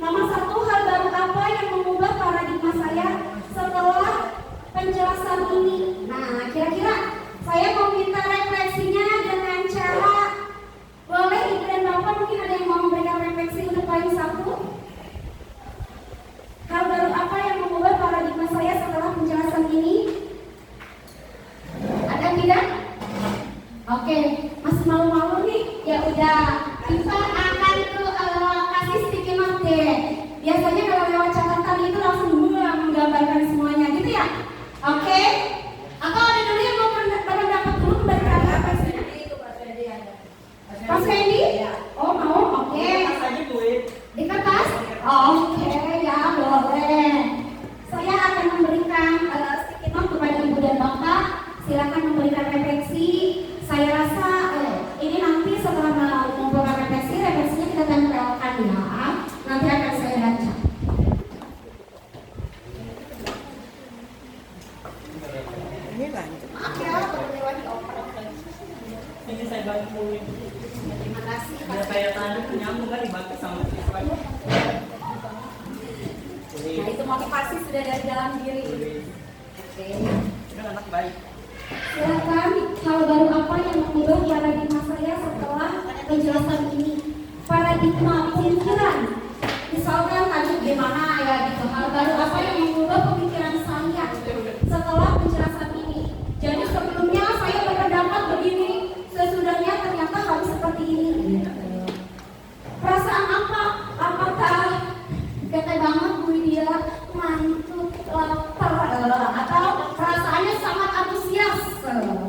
nomor satu, hal baru apa yang mengubah paradigma saya setelah penjelasan ini. Nah, kira-kira saya mau minta refleksinya dengan cara, boleh Ibu dan Bapak mungkin ada yang mau memberikan refleksi untuk poin satu. Hal baru apa yang mengubah paradigma saya setelah penjelasan ini? Ada tidak? Oke, masih malu-malu nih? Ya udah, kita akan kasih sticky note deh. Biasanya kalau lewat catatan itu langsung menggambarkan semuanya gitu ya. Oke? Atau ada dulu yang mau berpendapat dulu memberikan refleksinya? Mas Randy? Oh mau? Oke. Di kertas? Oke ya boleh. Saya akan memberikan sticky note kepada Ibu dan Bapak. Silakan memberikan refleksi. Saya rasa ini nanti setelah mengumpulkan refleksinya kita tempelkan ya. Nanti akan saya baca. Ini lanjut. Maaf ya, berlewat dioper. Ini saya bantu. Terima kasih. Biar saya tadi nyambung kan dibantu sama siswa. Nah itu motivasi sudah dari dalam diri. Oke. Sudah anak baik. Silakan, hal baru apa yang mengubah paradigma saya setelah penjelasan ini? Paradigma pemikiran. Misalkan tadi gimana ya gitu. Hal baru apa yang mengubah pemikiran saya setelah penjelasan ini? Jadi sebelumnya saya berpendapat begini, sesudahnya ternyata harus seperti ini. Perasaan apa? Apakah bete banget Bu Widya, ngantuk, lapar, atau perasaannya sangat antusias?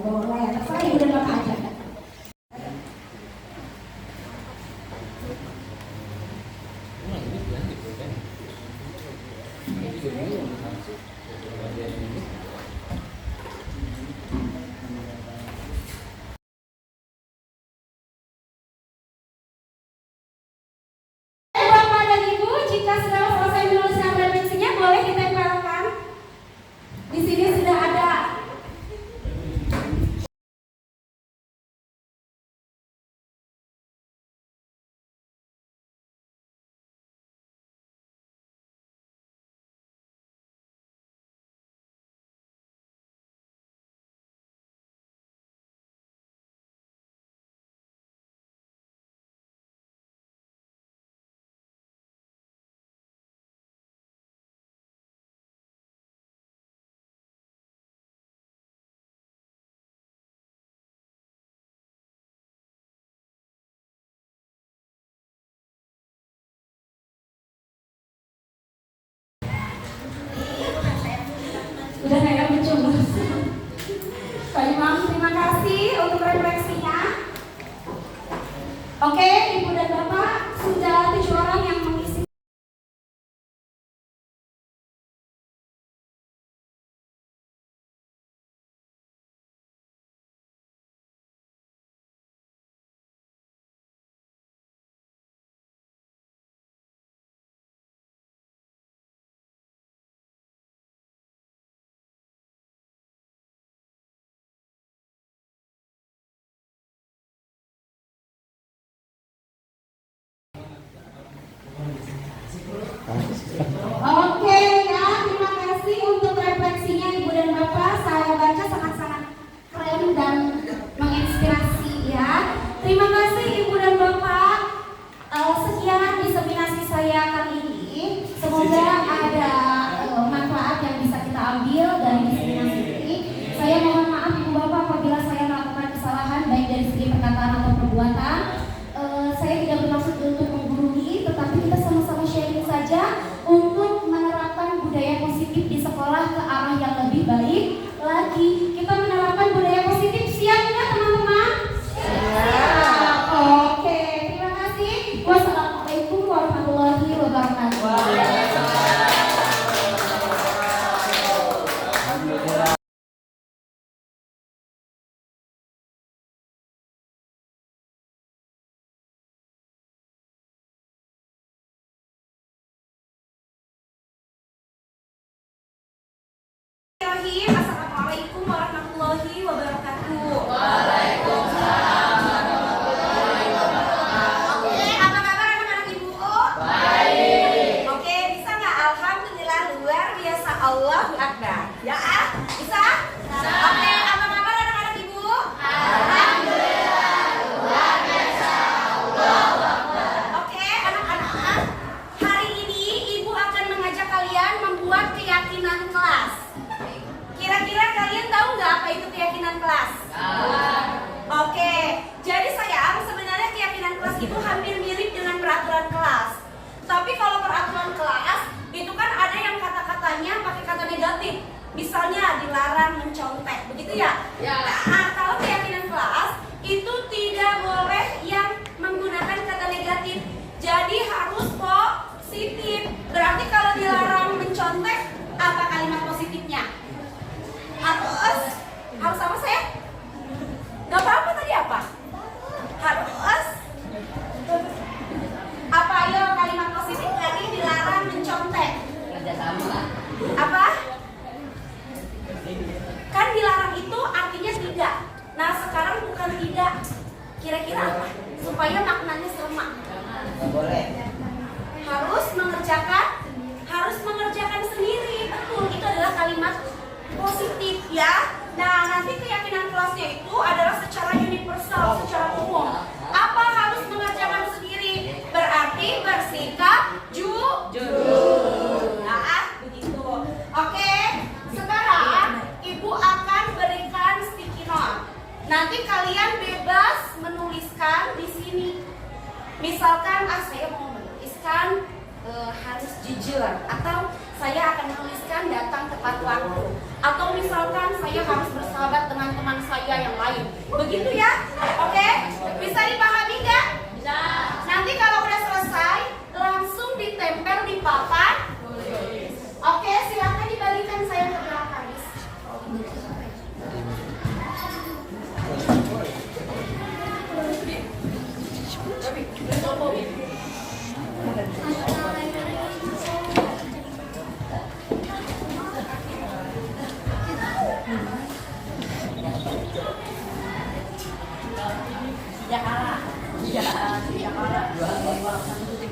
Boleh, terserah Ibu dan Bapak aja. Udah kayak mencoblos. Pak Imam, terima kasih untuk refleksinya. Oke, Ibu dan Bapak, sudah 7 orang yang mengisi. Oke ya, terima kasih untuk refleksinya Ibu dan Bapak. Saya baca sangat-sangat keren dan menginspirasi ya. Terima kasih Ibu dan Bapak. Sekian diseminasi saya kali ini. Semoga ada manfaat yang bisa kita ambil dari diseminasi ini. Saya mohon maaf Ibu Bapak apabila saya melakukan kesalahan baik dari segi perkataan atau perbuatan. Saya tidak bermaksud untuk menggurui, tetapi kita sama-sama sharing saja untuk menerapkan budaya positif di sekolah ke arah yang lebih baik lagi. Kita menerapkan budaya positif, siap nggak teman-teman? Siap. Oke, terima kasih. Wassalamualaikum warahmatullahi wabarakatuh. Assalamualaikum warahmatullahi wabarakatuh. Waalaikumsalam warahmatullahi wabarakatuh. Oke, apa kabar anak-anak Ibu? Baik. Oke, bisa nggak? Alhamdulillah luar biasa. Allahu Akbar. Ya, bisa? Oke, apa kabar anak-anak Ibu? Alhamdulillah luar biasa. Allahu Akbar. Oke, anak-anak, hari ini Ibu akan mengajak kalian membuat keyakinan kelas. Kira-kira kalian tahu nggak apa itu keyakinan kelas? Oke, jadi sayang, sebenarnya keyakinan kelas itu hampir mirip dengan peraturan kelas. Tapi kalau peraturan kelas itu kan ada yang kata-katanya pakai kata negatif. Misalnya dilarang mencontek, begitu ya? Nah, kalau keyakinan kelas itu tidak boleh yang menggunakan kata negatif. Jadi harus positif. Berarti kalau dilarang mencontek, apa kalimat positifnya? Harus sama saya? Gak apa-apa tadi apa? Harus apa ayo kalimat positif lagi dilarang mencontek? Kerjasama. Apa? Kan dilarang itu artinya tidak. Nah sekarang bukan tidak. Kira-kira apa? Supaya maknanya sama. Nggak boleh. Harus mengerjakan sendiri. Betul, itu adalah kalimat positif ya. Nah nanti keyakinan kelasnya itu adalah secara universal, secara umum. Apa harus mengerjakan sendiri? Berarti bersikap jujur. Nah begitu. Oke, sekarang Ibu akan berikan sticky note. Nanti kalian bebas menuliskan di sini. Misalkan saya mau menuliskan harus jujur, atau saya akan menuliskan datang tepat waktu, atau misalkan saya harus bersahabat dengan teman saya yang lain. Begitu ya? Oke? Bisa dipahami nggak? Bisa. Nanti kalau udah selesai langsung ditempel di papan. Oke, silakan dibagikan saya ke belakang.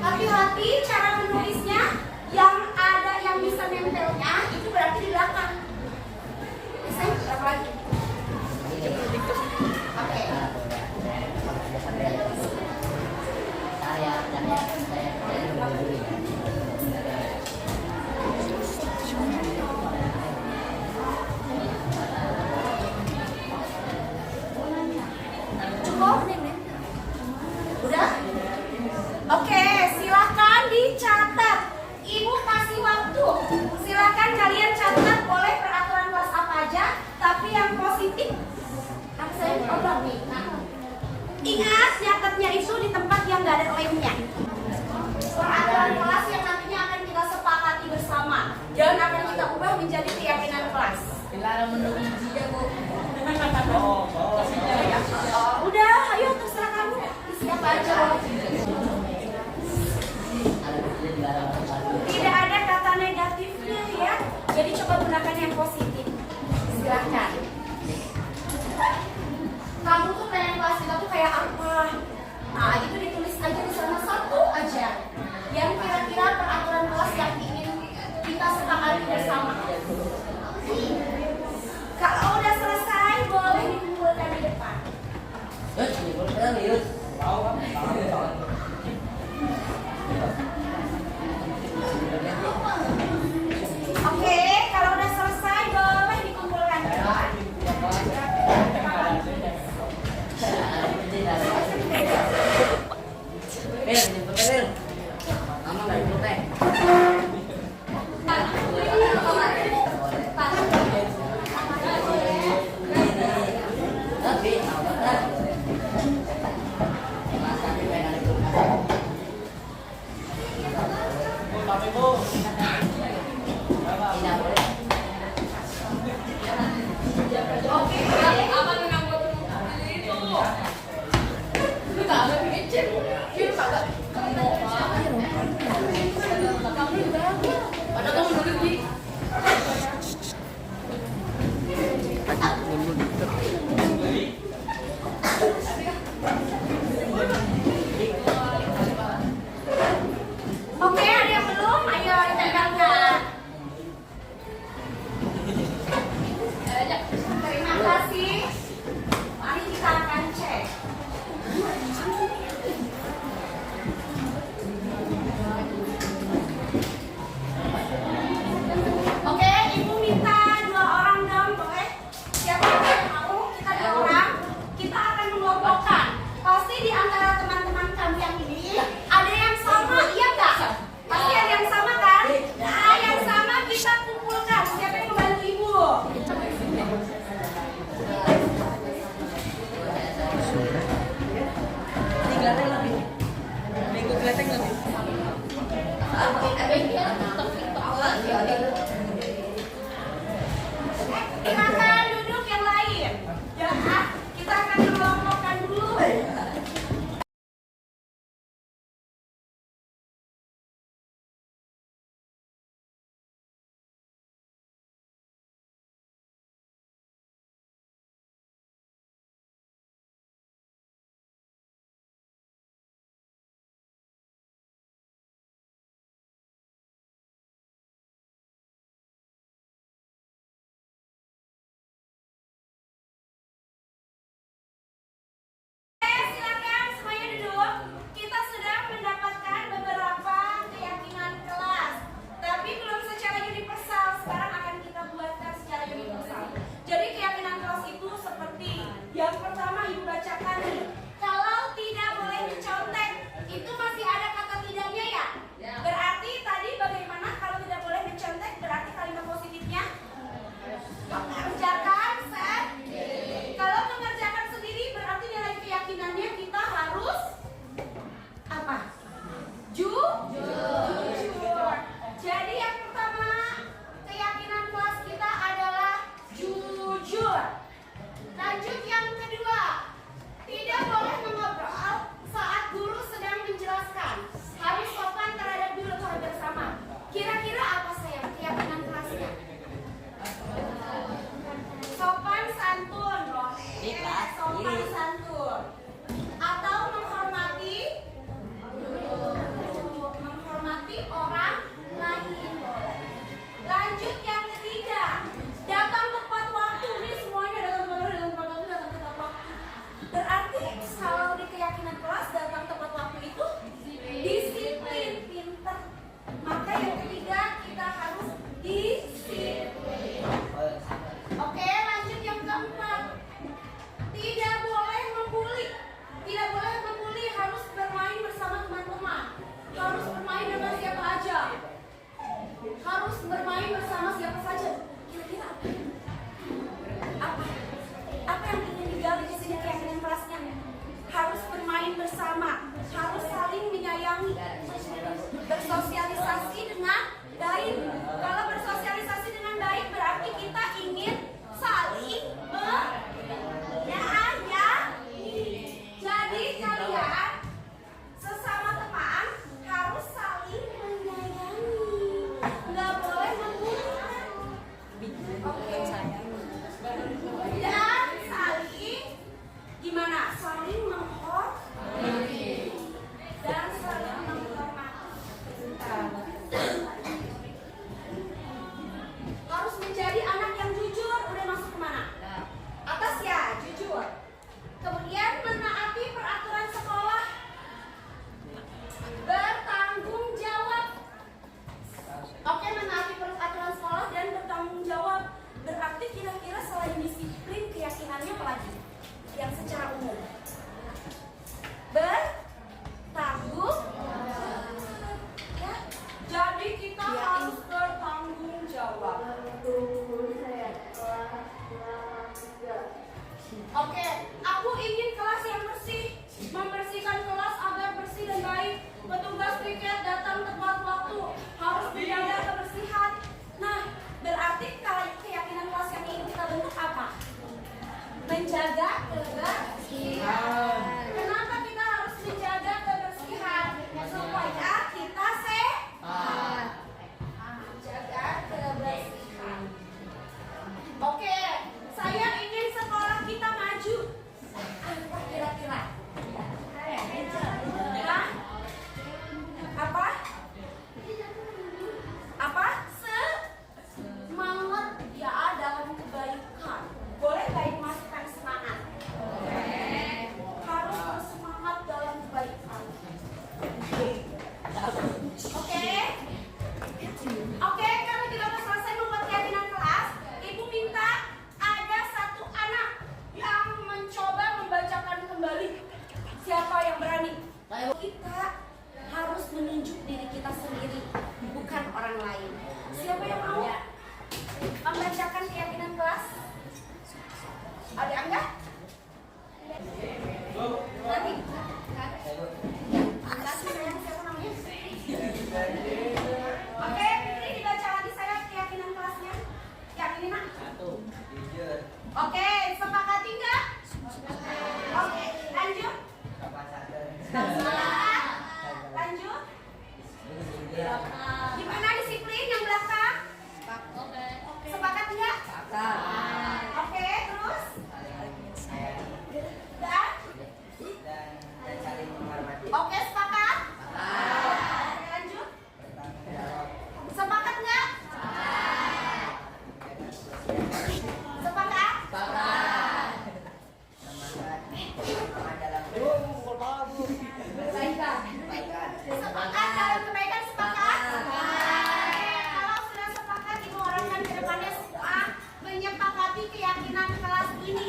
Hati-hati cara menulisnya, yang ada yang bisa nempelnya itu berarti di belakang. Bisa berapa lagi? Oke. Cukup? Udah? Oke, silakan dicatat. Ibu kasih waktu. Silakan kalian catat, boleh peraturan nggak ada lemnya. Peraturan kelas yang nantinya akan kita sepakati bersama dan akan kita ubah menjadi keyakinan kelas. Dilarang menurut izinnya, Bu. Udah, ayo terserah kamu. Siapa aja. Tidak ada kata negatifnya ya. Jadi coba gunakan yang positif. Silahkan. Kamu tuh pengen kelas kita tuh kayak apa? Nah, itu ditulis aja di sana satu aja. Yang kira-kira peraturan kelas yang ingin kita sepakati bersama. Kalau udah selesai, boleh dikumpulkan di depan. Oke, kalau udah selesai, boleh dikumpulkan di depan. Oke, apa memang buat itu? Lu kagak bikin cek, lu kagak Kita harus menunjuk diri kita sendiri, bukan orang lain. Siapa yang mau membacakan keyakinan kelas? Ada enggak? Nanti. Kasih sayang, siapa namanya? Oke, Fitri dibaca lagi saya keyakinan kelasnya. Yang ini nak? Oke, sepakati enggak? Oke, lanjut. Lanjut. Gimana disiplin yang belakang? Sepakat enggak? Oke, terus? Dan saling menghormati. Oke, sepakat? Oke, lanjut. Sepakat enggak? Sepakat? Sepakat dalam kebaikan, sepakat? Kalau sudah sepakat, Ibu harapkan ke depannya semua menyepakati keyakinan kelas ini.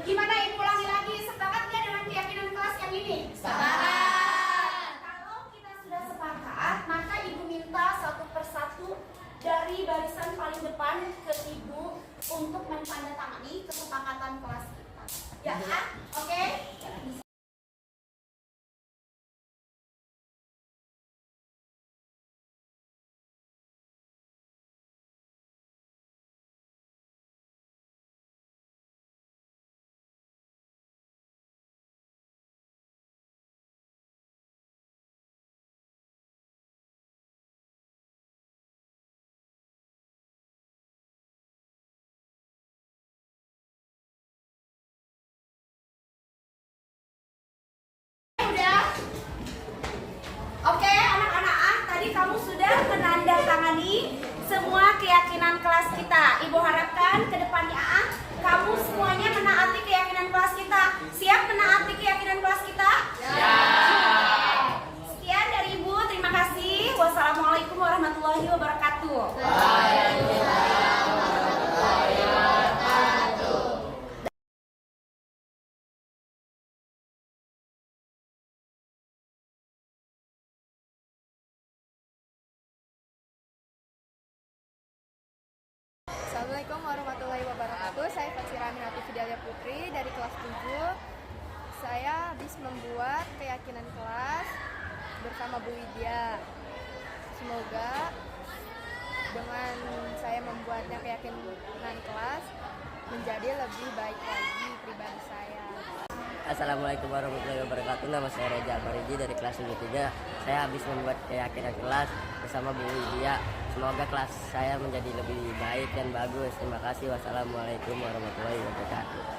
Gimana Ibu ulangi lagi, sepakat nggak dengan keyakinan kelas yang ini? Sepakat. Kalau kita sudah sepakat, maka Ibu minta satu persatu dari barisan paling depan ke Ibu untuk menandatangani kesepakatan kelas kita. Ya kan? Oke? Oke, anak-anak, tadi kamu sudah menandatangani semua keyakinan kelas kita. Ibu harapkan ke depannya kamu semuanya menaati keyakinan kelas kita. Siap menaati keyakinan kelas kita? Siap. Sekian dari Ibu, terima kasih. Wassalamualaikum warahmatullahi wabarakatuh. Assalamualaikum warahmatullahi wabarakatuh. Saya Fatsira Aminati Fidelia Putri dari kelas 7. Saya habis membuat keyakinan kelas bersama Bu Widya. Semoga dengan saya membuatnya keyakinan kelas menjadi lebih baik lagi pribadi saya. Assalamualaikum warahmatullahi wabarakatuh. Nama saya Reza Alfariji dari kelas 3. Saya habis membuat keyakinan kelas bersama Bu Widya. Semoga kelas saya menjadi lebih baik dan bagus. Terima kasih. Wassalamualaikum warahmatullahi wabarakatuh.